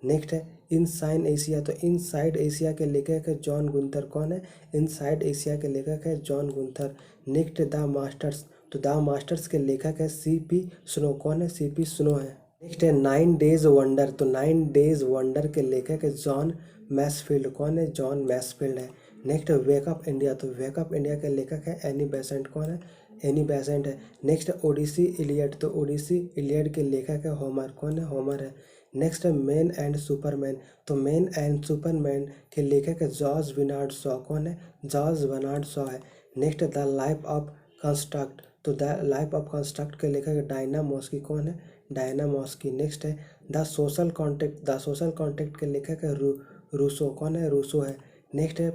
नेक्स्ट है इनसाइड एशिया, तो इनसाइड एशिया के लेखक है जॉन गुंथर। कौन है? इनसाइड एशिया के लेखक है John Gunther. Next the masters, तो द मास्टर्स के लेखक है C.P. स्नो। कौन है? C.P. स्नो है। नेक्स्ट है 9 डेज वंडर, तो 9 डेज वंडर के लेखक है जॉन मैसफील्ड। कौन है? जॉन मैसफील्ड है। नेक्स्ट है वेक अप इंडिया, तो वेक अप इंडिया के लेखक है एनी बेसेंट। कौन है? एनी बेसेंट है। नेक्स्ट है ओडिसी इलियड, तो ओडिसी इलियड के लेखक है होमर। कौन है? होमर है। नेक्स्ट है मैन एंड सुपरमैन, तो मैन एंड सुपरमैन के लेखक है जॉर्ज बर्नार्ड शॉ। कौन है? जॉर्ज बर्नार्ड शॉ है। नेक्स्ट है द लाइफ ऑफ कंस्ट्रक्ट, तो द लाइफ ऑफ कंस्ट्रक्ट के लेखक है डायना मॉस्की। कौन है? डायना मॉस्की। नेक्स्ट है the social contract, the social contract के लेखक है रूसो। कौन है? रूसो है। नेक्स्ट है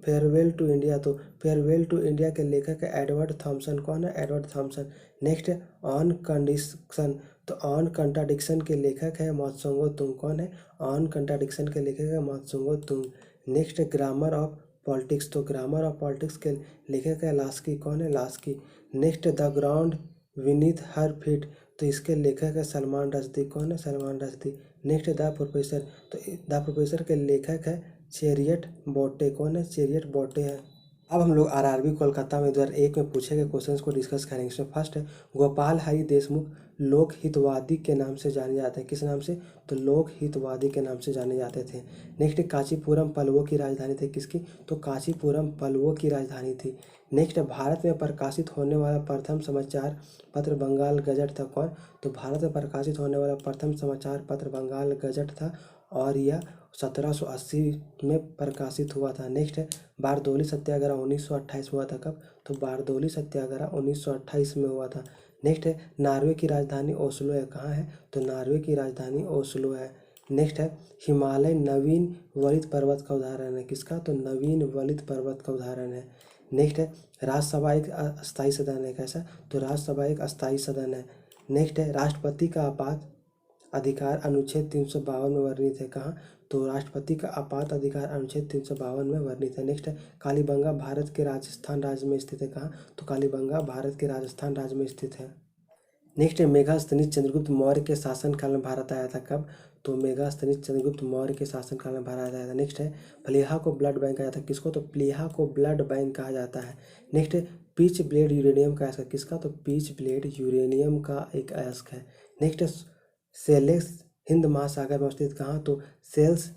फेयरवेल टू इंडिया, तो फेयरवेल टू इंडिया के लेखक है एडवर्ड थॉमसन। कौन है? Edward Thomson. नेक्स्ट है ऑन कंडीशन, तो ऑन कंट्राडिक्शन के लेखक है मात्सुंगो तुंग। कौन है? ऑन कंट्राडिक्शन के लेखक है मात्सुंगो तुंग। नेक्स्ट है ग्रामर ऑफ पॉलिटिक्स, तो ग्रामर ऑफ पॉलिटिक्स के लेखक है लास्की। कौन है? Laski. Next the ground Vineeth her feet, तो इसके लेखक है सलमान रश्दी। कौन है? Salman Rushdie. Next the professor, तो द प्रोफेसर के लेखक है चेरियट बोटे। कौन है? चेरियट बोटे है। अब हम लोग RRB कोलकाता में 2001 में पूछे गए क्वेश्चंस को डिस्कस करेंगे। इसमें फर्स्ट है गोपाल हरि देशमुख लोक हितवादी के नाम से जाने जाते हैं। किस नाम से? तो लोक हितवादी के नाम से जाने जाते थे। नेक्स्ट कांचीपुरम पल्लवों की राजधानी थी। किसकी? तो कांचीपुरम पल्लवों की राजधानी थी। नेक्स्ट भारत में प्रकाशित होने वाला प्रथम समाचार पत्र बंगाल गजट था। कौन? तो भारत में प्रकाशित होने वाला प्रथम समाचार पत्र बंगाल गजट था और यह 1780 में प्रकाशित हुआ था। नेक्स्ट है बारदौली सत्याग्रह 1928 में हुआ था। कब? तो बारदौली सत्याग्रह 1928 में हुआ था। नेक्स्ट है नॉर्वे की राजधानी ओस्लो है। कहाँ है? तो नॉर्वे की राजधानी ओस्लो है। नेक्स्ट है हिमालय नवीन वलित पर्वत का उदाहरण है। किसका? तो नवीन वलित पर्वत का उदाहरण है। नेक्स्ट है राज्यसभा एक अस्थायी सदन है। कैसा? तो राज्यसभा एक अस्थायी सदन है। नेक्स्ट है राष्ट्रपति का अधिकार अनुच्छेद 352 में वर्णित है। कहाँ? तो राष्ट्रपति का आपात अधिकार अनुच्छेद 352 में वर्णित है। नेक्स्ट है कालीबंगा भारत के राजस्थान राज्य में स्थित है। कहाँ? तो कालीबंगा भारत के राजस्थान राज्य में स्थित है। नेक्स्ट है मेगास्थनीज चंद्रगुप्त मौर्य के शासनकाल में भारत आया था। कब? तो मेगास्थनीज चंद्रगुप्त मौर्य के शासनकाल में भारत आया था। नेक्स्ट है प्लीहा को ब्लड बैंक कहा जाता है। किसको? तो प्लीहा को ब्लड बैंक कहा जाता है। नेक्स्ट है पीच ब्लेड यूरेनियम का अयस्क है। किसका? तो पीच ब्लेड यूरेनियम का एक अयस्क है। नेक्स्ट है सेलेस हिंद महासागर में स्थित। कहाँ? तो सेल्स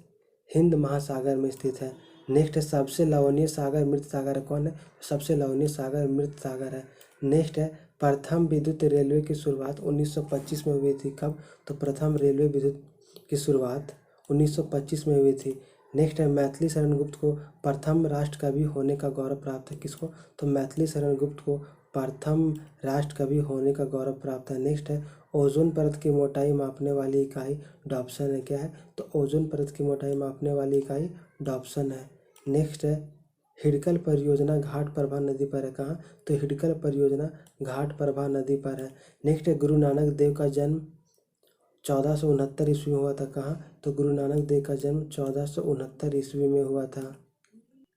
हिंद महासागर में स्थित है। नेक्स्ट है सबसे लवणीय सागर मृत सागर है। कौन है? सबसे लवणीय सागर मृत सागर है। नेक्स्ट है प्रथम विद्युत रेलवे की शुरुआत 1925 में हुई थी। कब? तो प्रथम रेलवे विद्युत की शुरुआत 1925 में हुई थी। नेक्स्ट है मैथिली शरण गुप्त को प्रथम राष्ट्र कवि होने का गौरव प्राप्त है। किसको? तो मैथिली शरण गुप्त को प्रथम राष्ट्र कवि होने का गौरव प्राप्त है। नेक्स्ट है ओजोन परत की मोटाई मापने वाली इकाई डॉप्सन है। क्या है? तो ओजोन परत की मोटाई मापने वाली इकाई डॉप्सन है। नेक्स्ट है हिडकल परियोजना घाट प्रभा नदी पर है। कहाँ? तो हिडकल परियोजना घाट प्रभा नदी पर है। नेक्स्ट है गुरु नानक देव का जन्म 1469 ईस्वी में हुआ था। कहाँ? तो गुरु नानक देव का जन्म 1469 ईस्वी में हुआ था।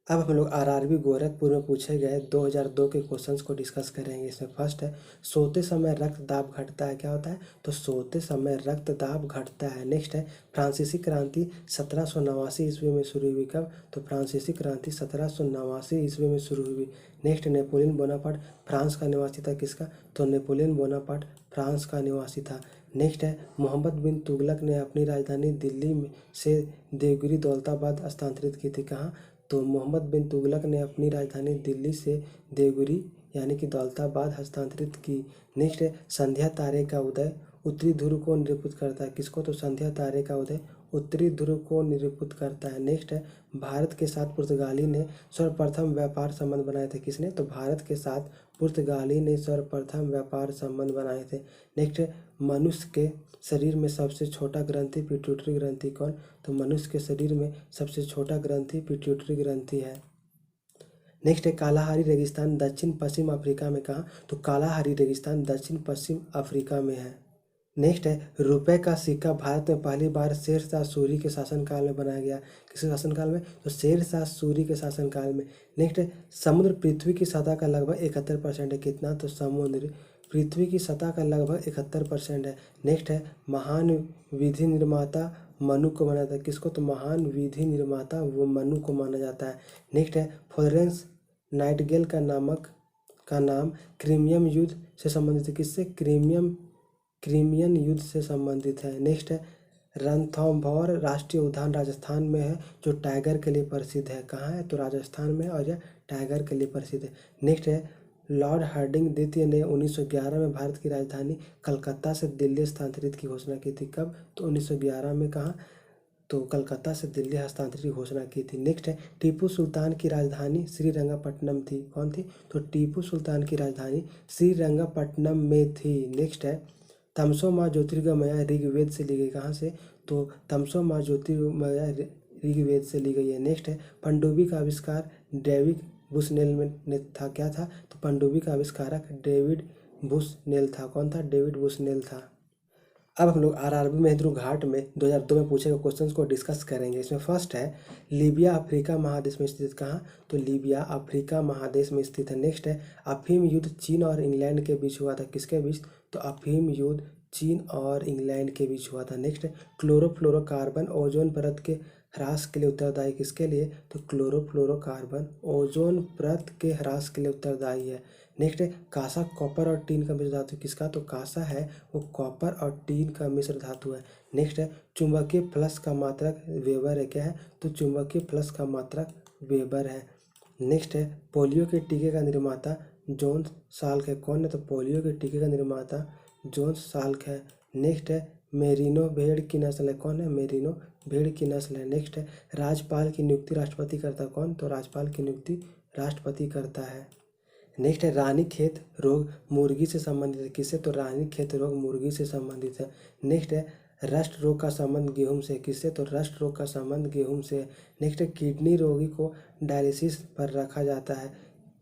अब हम लोग आरआरबी गोरखपुर में पूछे गए 2002 के क्वेश्चंस को डिस्कस करेंगे। इसमें फर्स्ट है सोते समय रक्त दाब घटता है। क्या होता है? तो सोते समय रक्त दाब घटता है। नेक्स्ट है फ्रांसीसी क्रांति 1789 ईस्वी में शुरू हुई। कब? तो फ्रांसीसी क्रांति 1789 ईस्वी में शुरू हुई। नेक्स्ट नेपोलियन बोनापार्ट फ्रांस का निवासी था। किसका? तो नेपोलियन बोनापार्ट फ्रांस का निवासी था। नेक्स्ट है मोहम्मद बिन तुगलक ने अपनी राजधानी दिल्ली से देवगिरी दौलताबाद स्थानांतरित की थी। कहाँ? तो मोहम्मद बिन तुगलक ने अपनी राजधानी दिल्ली से देवगिरी यानी कि दौलताबाद हस्तांतरित की। नेक्स्ट है संध्या तारे का उदय उत्तरी ध्रुव को निरूपित करता है। किसको? तो संध्या तारे का उदय उत्तरी ध्रुव को निरूपित करता है। नेक्स्ट है भारत के साथ पुर्तगाली ने सर्वप्रथम व्यापार संबंध बनाए थे। किसने? तो भारत के साथ पुर्तगाली ने सर्वप्रथम व्यापार संबंध बनाए थे। नेक्स्ट है मनुष्य के शरीर में सबसे छोटा ग्रंथि पिट्यूटरी ग्रंथि। कौन? तो मनुष्य के शरीर में सबसे छोटा ग्रंथि पिट्यूटरी ग्रंथि है। नेक्स्ट है कालाहारी रेगिस्तान दक्षिण पश्चिम अफ्रीका में। कहाँ? तो कालाहारी रेगिस्तान दक्षिण पश्चिम अफ्रीका में है। नेक्स्ट है रुपए का सिक्का भारत में पहली बार शेरशाह सूरी के शासनकाल में बनाया गया। किसके शासनकाल में? तो शेरशाह सूरी के शासनकाल में। नेक्स्ट है समुद्र पृथ्वी की सतह का लगभग 71% है। कितना? तो समुद्र पृथ्वी की सतह का लगभग 71% है। नेक्स्ट है महान विधि निर्माता मनु को माना जाता है। किसको? तो महान विधि निर्माता वो मनु को माना जाता है। नेक्स्ट है फ्लोरेंस नाइटिंगेल का नाम क्रीमियम युद्ध से संबंधित है। किससे? क्रीमियन युद्ध से संबंधित है। नेक्स्ट है रणथंभौर राष्ट्रीय उद्यान राजस्थान में है जो टाइगर के लिए प्रसिद्ध है। कहाँ है? तो राजस्थान में और यह टाइगर के लिए प्रसिद्ध है। नेक्स्ट है लॉर्ड हार्डिंग द्वितीय ने 1911 में भारत की राजधानी कलकत्ता से दिल्ली स्थानांतरित की घोषणा की थी। कब? तो 1911 में। कहाँ? तो कलकत्ता से दिल्ली हस्तांतरित की घोषणा की थी। नेक्स्ट है टीपू सुल्तान की राजधानी श्रीरंगपट्टनम थी। कौन थी? तो टीपू सुल्तान की राजधानी श्रीरंगपट्टनम में थी। नेक्स्ट है तमसो माँ ज्योतिर्गमय ऋग्वेद से ली गई। कहाँ से? तो तमसो माँ ज्योतिर्गमय ऋग्वेद से ली गई है। नेक्स्ट है पनडुब्बी का आविष्कार डेविड बुशनेल ने था। क्या था? तो पनडुब्बी का आविष्कारक डेविड बुशनेल था। कौन था? डेविड बुशनेल था। अब हम लोग आरआरबी महेंद्रू घाट में 2002 में पूछे गए क्वेश्चंस को डिस्कस करेंगे। इसमें फर्स्ट है लीबिया अफ्रीका महादेश में स्थित। कहाँ? तो लीबिया अफ्रीका महादेश में स्थित है। नेक्स्ट है अफीम युद्ध चीन और इंग्लैंड के बीच हुआ था। किसके बीच? तो अफीम युद्ध चीन और इंग्लैंड के बीच हुआ था। नेक्स्ट है क्लोरोफ्लोरोकार्बन ओजोन परत के ह्रास के लिए उत्तरदायी। किसके लिए? तो क्लोरोफ्लोरोकार्बन ओजोन परत के ह्रास के लिए उत्तरदायी है। नेक्स्ट है कांसा कॉपर और टीन का मिश्र धातु। किसका? तो कांसा है वो कॉपर और टीन का मिश्र धातु है। नेक्स्ट है चुंबकीय फ्लक्स का मात्रक वेबर है। क्या है? तो चुंबकीय फ्लक्स का मात्रक वेबर है। नेक्स्ट है पोलियो के टीके का निर्माता जॉन साल्क है। कौन है? तो पोलियो के टीके का निर्माता जॉन साल्क है। नेक्स्ट है मेरिनो भेड़ की नस्ल है। कौन है? मेरिनो भेड़ की नस्ल है। नेक्स्ट है राज्यपाल की नियुक्ति राष्ट्रपति करता है। कौन? तो राज्यपाल की नियुक्ति राष्ट्रपति करता है। नेक्स्ट है रानीखेत रोग मुर्गी से संबंधित है। किससे? तो रानीखेत रोग मुर्गी से संबंधित है। नेक्स्ट है रस्ट रोग का संबंध गेहूं से। किससे? तो रस्ट रोग का संबंध गेहूं से। नेक्स्ट है किडनी रोगी को डायलिसिस पर रखा जाता है।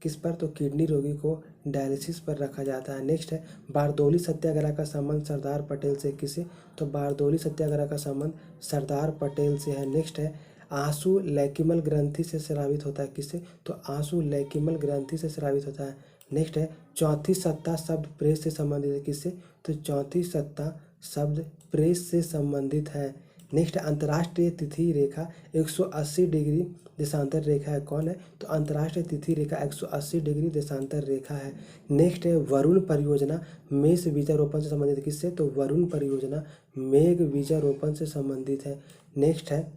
किस पर? तो किडनी रोगी को डायलिसिस पर रखा जाता है। नेक्स्ट है बारदोली सत्याग्रह का संबंध सरदार पटेल से किसे, तो बारदोली सत्याग्रह का संबंध सरदार पटेल से है। नेक्स्ट है आंसू लैक्रिमल ग्रंथि से स्रावित होता है किससे, तो आंसू लैक्रिमल ग्रंथि से स्रावित होता है। नेक्स्ट है चौथी सत्ता शब्द प्रेस से संबंधित है किससे, तो चौथी सत्ता शब्द प्रेस से संबंधित है। नेक्स्ट अंतर्राष्ट्रीय तिथि रेखा 180 डिग्री देशांतर रेखा है, कौन है, तो अंतर्राष्ट्रीय तिथि रेखा 180 डिग्री देशांतर रेखा है। नेक्स्ट है वरुण परियोजना मेष बीजारोपण से संबंधित किससे, तो वरुण परियोजना मेघ बीजारोपण से संबंधित है। नेक्स्ट है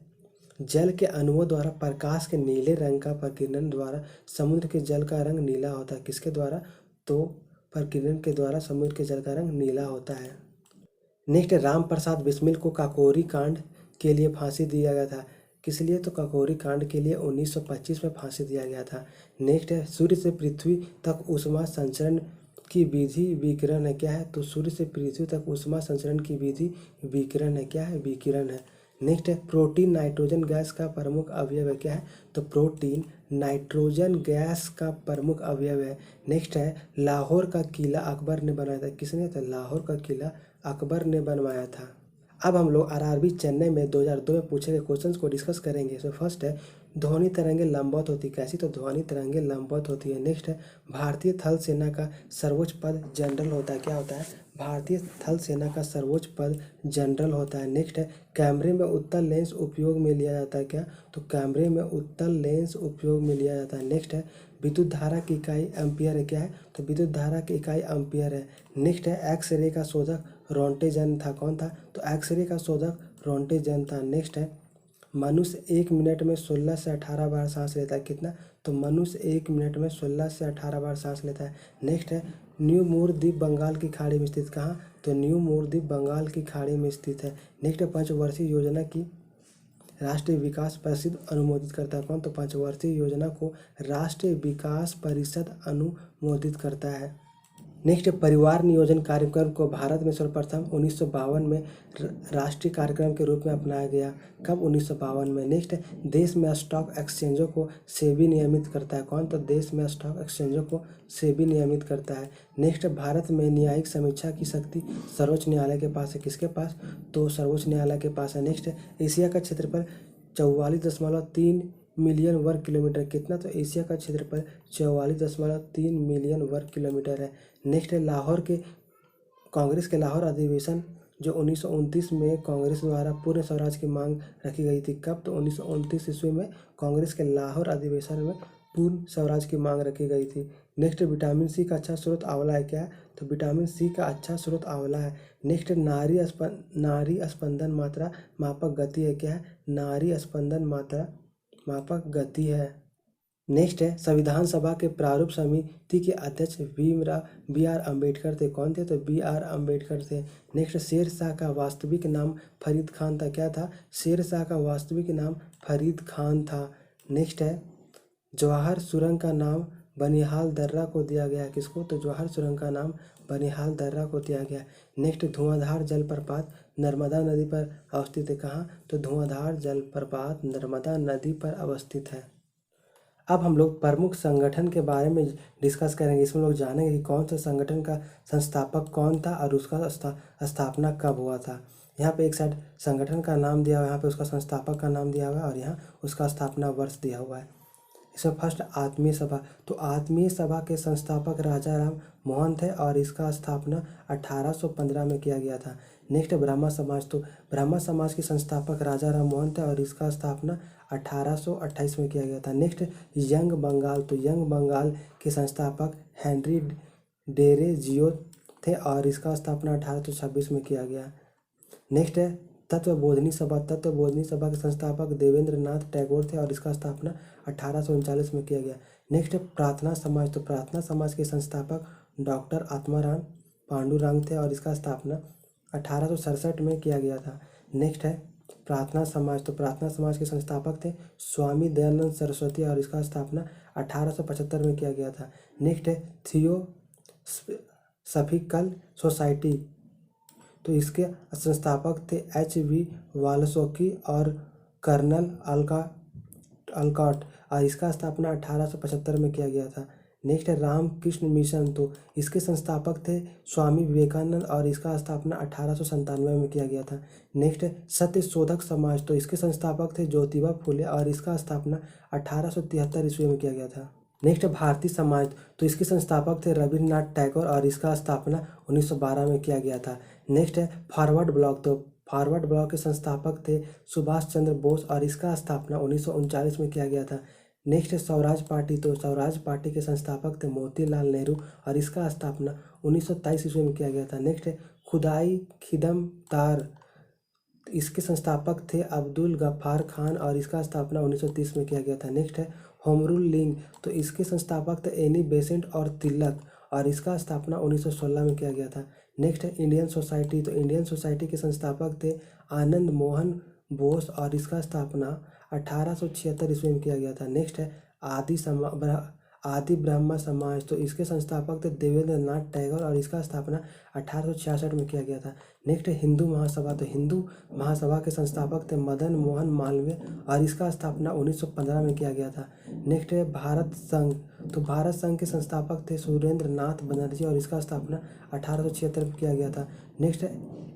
जल के अणुओं द्वारा प्रकाश के नीले रंग का प्रकीर्णन द्वारा समुद्र के जल का रंग नीला होता है किसके द्वारा, तो प्रकीर्णन के द्वारा समुद्र के जल का रंग नीला होता है। नेक्स्ट राम प्रसाद बिस्मिल को काकोरी कांड के लिए फांसी दिया गया था, किस लिए, तो काकोरी कांड के लिए 1925 में फांसी दिया गया था। नेक्स्ट है सूर्य से पृथ्वी तक ऊष्मा संचरण की विधि विकिरण है, क्या है, तो सूर्य से पृथ्वी तक ऊष्मा संचरण की विधि विकिरण है, क्या है, विकिरण है। नेक्स्ट है प्रोटीन नाइट्रोजन गैस का प्रमुख अवयव है, क्या है, तो प्रोटीन नाइट्रोजन गैस का प्रमुख अवयव है। नेक्स्ट है लाहौर का किला अकबर ने बनाया था, किसने, तो लाहौर का किला अकबर ने बनवाया था। अब हम लोग आरआरबी चेन्नई में 2002 में पूछे गए क्वेश्चंस को डिस्कस करेंगे। तो फर्स्ट है ध्वनि तरंगे लंबवत होती कैसी, तो ध्वनि तरंगे लंबवत होती है। नेक्स्ट है भारतीय थल सेना का सर्वोच्च पद जनरल होता है, क्या होता है, भारतीय थल सेना का सर्वोच्च पद जनरल होता है। नेक्स्ट है कैमरे में उत्तल लेंस उपयोग में लिया जाता है, क्या, तो कैमरे में उत्तल लेंस उपयोग में लिया जाता है। नेक्स्ट है विद्युत धारा की इकाई एम्पियर है, क्या है, तो विद्युत धारा की इकाई एम्पियर है। नेक्स्ट है एक्सरे का शोधक रोंटेजन था, कौन था, तो एक्सरे का शोधक रोंटेजन था। नेक्स्ट है मनुष्य 1 मिनट में 16 से 18 बार सांस लेता है, कितना, तो मनुष्य 1 मिनट में 16 से 18 बार सांस लेता है। नेक्स्ट है न्यू मूर द्वीप बंगाल की खाड़ी में स्थित, कहाँ, तो न्यू मूर द्वीप बंगाल की खाड़ी में स्थित है। नेक्स्ट है पंचवर्षीय योजना की राष्ट्रीय विकास परिषद अनुमोदित करता है, कौन, तो पंचवर्षीय योजना को राष्ट्रीय विकास परिषद अनुमोदित करता है। नेक्स्ट परिवार नियोजन कार्यक्रम को भारत में सर्वप्रथम 1952 में राष्ट्रीय कार्यक्रम के रूप में अपनाया गया, कब, 1952 में। नेक्स्ट देश में स्टॉक एक्सचेंजों को सेबी नियमित करता है, कौन, तो देश में स्टॉक एक्सचेंजों को सेबी नियमित करता है। नेक्स्ट भारत में न्यायिक समीक्षा की शक्ति सर्वोच्च न्यायालय के पास है, किसके पास, तो सर्वोच्च न्यायालय के पास है। नेक्स्ट एशिया का क्षेत्रफल 44.3 मिलियन वर्ग किलोमीटर, कितना, तो एशिया का क्षेत्रफल 44.3 मिलियन वर्ग किलोमीटर है। नेक्स्ट है लाहौर के कांग्रेस के लाहौर अधिवेशन जो 1929 में कांग्रेस द्वारा पूर्ण स्वराज की मांग रखी गई थी, कब, तो 1929 ईस्वी में कांग्रेस के लाहौर अधिवेशन में पूर्ण स्वराज की मांग रखी गई थी। नेक्स्ट विटामिन सी का अच्छा स्रोत आंवला है, क्या है, तो विटामिन सी का अच्छा स्रोत आंवला है। नेक्स्ट नारी स्पंदन मात्रा मापक गति है, क्या है, नारी स्पंदन मात्रा मापक गति है। नेक्स्ट है संविधान सभा के प्रारूप समिति के अध्यक्ष बी आर अम्बेडकर थे, कौन थे, तो बी आर अम्बेडकर थे। नेक्स्ट शेर शाह का वास्तविक नाम फरीद खान था, क्या था, शेर शाह का वास्तविक नाम फरीद खान था। नेक्स्ट है जवाहर सुरंग का नाम बनिहाल दर्रा को दिया गया, किसको, तो जवाहर सुरंग का नाम बनिहाल दर्रा को दिया गया। नेक्स्ट धुआंधार जलप्रपात नर्मदा नदी पर अवस्थित है, कहाँ, तो धुआंधार जलप्रपात नर्मदा नदी पर अवस्थित है। अब हम लोग प्रमुख संगठन के बारे में डिस्कस करेंगे। इसमें लोग जानेंगे कि कौन सा संगठन का संस्थापक कौन था और उसका स्थापना कब हुआ था। यहाँ पे एक साइड संगठन का नाम दिया हुआ है, यहाँ पे उसका संस्थापक का नाम दिया हुआ है और यहाँ उसका स्थापना वर्ष दिया हुआ है। इसमें फर्स्ट आत्मीय सभा, तो आत्मीय सभा के संस्थापक राजा राम मोहन थे और इसका स्थापना 1815 में किया गया था। नेक्स्ट ब्रह्मा समाज, तो ब्रह्मा समाज के संस्थापक राजा राम मोहन थे और इसका स्थापना 1828 में किया गया था। नेक्स्ट यंग बंगाल, तो यंग बंगाल के संस्थापक हेनरी डेरेजियो थे और इसका स्थापना 1826 में किया गया। नेक्स्ट है तत्वबोधिनी सभा, तत्वबोधिनी सभा के संस्थापक देवेंद्र नाथ टैगोर थे और इसका स्थापना 1839 में किया गया। नेक्स्ट है प्रार्थना समाज, तो प्रार्थना समाज के संस्थापक डॉक्टर आत्माराम पांडुरंग थे और इसका स्थापना 1867 में किया गया था। नेक्स्ट है प्रार्थना समाज, तो प्रार्थना समाज के संस्थापक थे स्वामी दयानंद सरस्वती और इसका स्थापना 1875 में किया गया था। नेक्स्ट है थियोसॉफिकल सोसाइटी, तो इसके संस्थापक थे H.V. वालसोकी और कर्नल अलकॉट और इसका स्थापना 1875 में किया गया था। नेक्स्ट है रामकृष्ण मिशन, तो इसके संस्थापक थे स्वामी विवेकानंद और इसका स्थापना 1897 में किया गया था। नेक्स्ट है सत्य शोधक समाज, तो इसके संस्थापक थे ज्योतिबा फुले और इसका स्थापना 1873 ईस्वी में किया गया था। नेक्स्ट है भारतीय समाज, तो इसके संस्थापक थे रविन्द्रनाथ टैगोर और इसका स्थापना 1912 में किया गया था। नेक्स्ट है फॉरवर्ड ब्लॉक, तो फॉरवर्ड ब्लॉक के संस्थापक थे सुभाष चंद्र बोस और इसका स्थापना 1939 में किया गया था। नेक्स्ट है स्वराज पार्टी, तो स्वराज पार्टी के संस्थापक थे मोतीलाल नेहरू और इसका स्थापना 1923 ईस्वी में किया गया था। नेक्स्ट है खुदाई खिदमतार, इसके संस्थापक थे अब्दुल गफ्फार खान और इसका स्थापना 1930 में किया गया था। नेक्स्ट है होम रूल लीग, तो इसके संस्थापक थे एनी बेसेंट और तिलक और इसका स्थापना 1916 में किया गया था। नेक्स्ट है इंडियन सोसाइटी, तो इंडियन सोसाइटी के संस्थापक थे आनंद मोहन बोस और इसका स्थापना 1876 ईस्वी में किया गया था। नेक्स्ट है आदि ब्रह्मा समाज, तो इसके संस्थापक थे देवेंद्र नाथ टैगोर और इसका स्थापना 1866 में किया गया था। नेक्स्ट है हिंदू महासभा, तो हिंदू महासभा के संस्थापक थे मदन मोहन मालवीय और इसका स्थापना 1915 में किया गया था। नेक्स्ट है भारत संघ, तो भारत संघ के संस्थापक थे सुरेंद्र नाथ बनर्जी और इसका स्थापना 1876 में किया गया था। नेक्स्ट है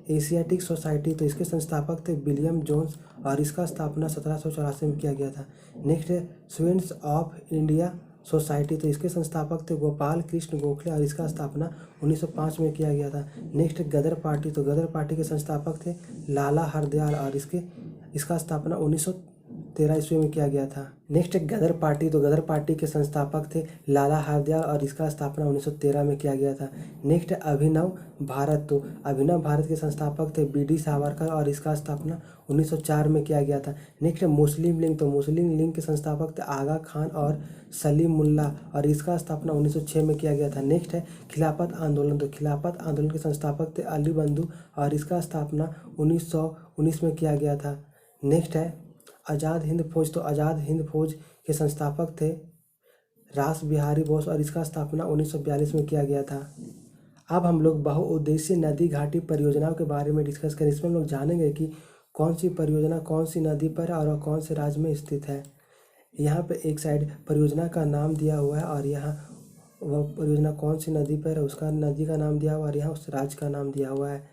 एशियाटिक सोसाइटी, तो इसके संस्थापक थे विलियम जोन्स और इसका स्थापना 1784 में किया गया था। नेक्स्ट है स्टूडेंट्स ऑफ इंडिया सोसाइटी, तो इसके संस्थापक थे गोपाल कृष्ण गोखले और इसका स्थापना 1905 में किया गया था। नेक्स्ट गदर पार्टी, तो गदर पार्टी के संस्थापक थे लाला हरदयाल और इसका स्थापना 1913 ईस्वी में किया गया था। नेक्स्ट गदर पार्टी, तो गदर पार्टी के संस्थापक थे लाला हरदयाल और इसका स्थापना 1913 में किया गया था। नेक्स्ट अभिनव भारत, तो अभिनव भारत के संस्थापक थे बीडी सावरकर और इसका स्थापना 1904 में किया गया था। नेक्स्ट मुस्लिम लीग, तो मुस्लिम लीग के संस्थापक थे आगा खान और सलीम मुल्ला और इसका स्थापना 1906 में किया गया था। नेक्स्ट है खिलाफत आंदोलन, तो खिलाफत आंदोलन के संस्थापक थे अली बंधु और इसका स्थापना 1919 में किया गया था। नेक्स्ट है आज़ाद हिंद फौज, तो आज़ाद हिंद फौज के संस्थापक थे रास बिहारी बोस और इसका स्थापना 1942 में किया गया था। अब हम लोग बहुउद्देशीय नदी घाटी परियोजनाओं के बारे में डिस्कस करें। इसमें हम लोग जानेंगे कि कौन सी परियोजना कौन सी नदी पर और कौन से राज्य में स्थित है। यहाँ पे एक साइड परियोजना का नाम दिया हुआ है और यहाँ वह परियोजना कौन सी नदी पर है उसका नदी का नाम दिया हुआ है और यहाँ उस राज्य का नाम दिया हुआ है।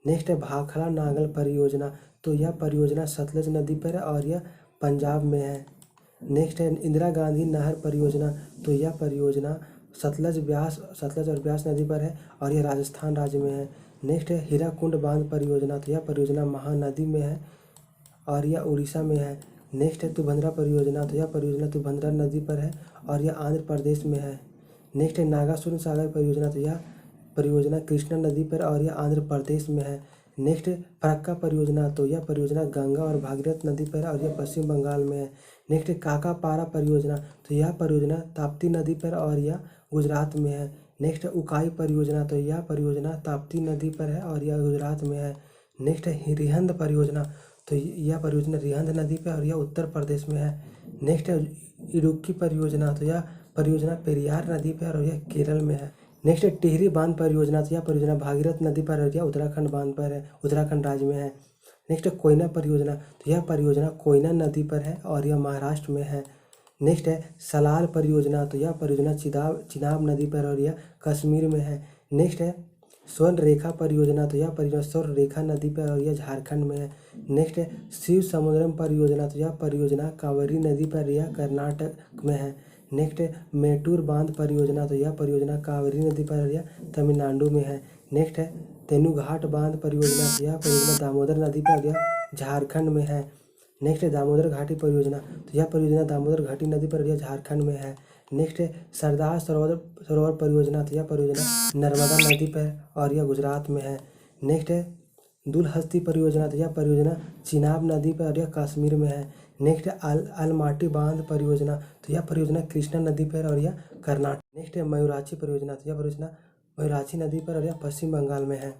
नेक्स्ट है भाखड़ा नागल परियोजना, तो यह परियोजना सतलज नदी पर है और यह पंजाब में है। नेक्स्ट है इंदिरा गांधी नहर परियोजना, तो यह परियोजना सतलज और ब्यास नदी पर है और यह राजस्थान राज्य में है। नेक्स्ट है हीराकुंड बांध परियोजना, तो यह परियोजना महानदी में है और यह उड़ीसा में है। नेक्स्ट है तुभंद्रा परियोजना, तो यह परियोजना तुभंद्रा नदी पर है और यह आंध्र प्रदेश में है। नेक्स्ट है नागार्जुन सागर परियोजना, तो यह परियोजना कृष्णा नदी पर और यह आंध्र प्रदेश में है। नेक्स्ट फरक्का परियोजना, तो यह परियोजना गंगा और भागीरथ नदी पर है और यह पश्चिम बंगाल में है। नेक्स्ट काकापारा परियोजना, तो यह परियोजना ताप्ती नदी पर और यह गुजरात में है। नेक्स्ट उकाई परियोजना, तो यह परियोजना ताप्ती नदी पर है और यह गुजरात में है। नेक्स्ट है रिहंद परियोजना, तो यह परियोजना रिहंद नदी पर और यह उत्तर प्रदेश में है। नेक्स्ट है इडुक्की परियोजना, तो यह परियोजना पेरियार नदी पर और यह केरल में है। नेक्स्ट है टिहरी बांध परियोजना, तो यह परियोजना भागीरथ नदी पर और यह उत्तराखंड बांध पर है, उत्तराखंड राज्य में है। नेक्स्ट है कोयना परियोजना, तो यह परियोजना कोयना नदी पर है और यह महाराष्ट्र में है। नेक्स्ट है सलाल परियोजना, तो यह परियोजना चिनाब नदी पर और यह कश्मीर में है। नेक्स्ट है स्वर्ण रेखा परियोजना, तो यह परियोजना स्वर्ण रेखा नदी पर और यह झारखंड में है। नेक्स्ट है शिव समुद्रम परियोजना, तो यह परियोजना कावेरी नदी पर यह कर्नाटक में है। नेक्स्ट है मेटूर बांध परियोजना, तो यह परियोजना कावेरी नदी पर और यह तमिलनाडु में है। नेक्स्ट है तेनुघाट बांध परियोजना, तो यह परियोजना दामोदर नदी पर और यह झारखंड में है। नेक्स्ट है दामोदर घाटी परियोजना, तो यह परियोजना दामोदर घाटी नदी पर और यह झारखंड में है। नेक्स्ट है सरदार सरोवर परियोजना, तो यह परियोजना नर्मदा नदी पर और यह गुजरात में है। नेक्स्ट है दुलहस्ती परियोजना, तो यह परियोजना चिनाब नदी पर और यह कश्मीर में है। नेक्स्ट है अलमाटी बांध परियोजना, तो यह परियोजना कृष्णा नदी पर और यह कर्नाटक। नेक्स्ट है मयूराक्षी परियोजना, तो यह परियोजना मयूराक्षी नदी पर और यह पश्चिम बंगाल में है।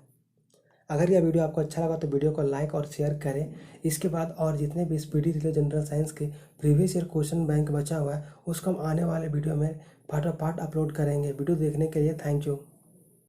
अगर यह वीडियो आपको अच्छा लगा तो वीडियो को लाइक और शेयर करें। इसके बाद और जितने भी स्पीडी रिले जनरल साइंस के प्रीवियस ईयर क्वेश्चन बैंक बचा हुआ है उसको हम आने वाले वीडियो में पार्ट अपलोड करेंगे। वीडियो देखने के लिए थैंक यू।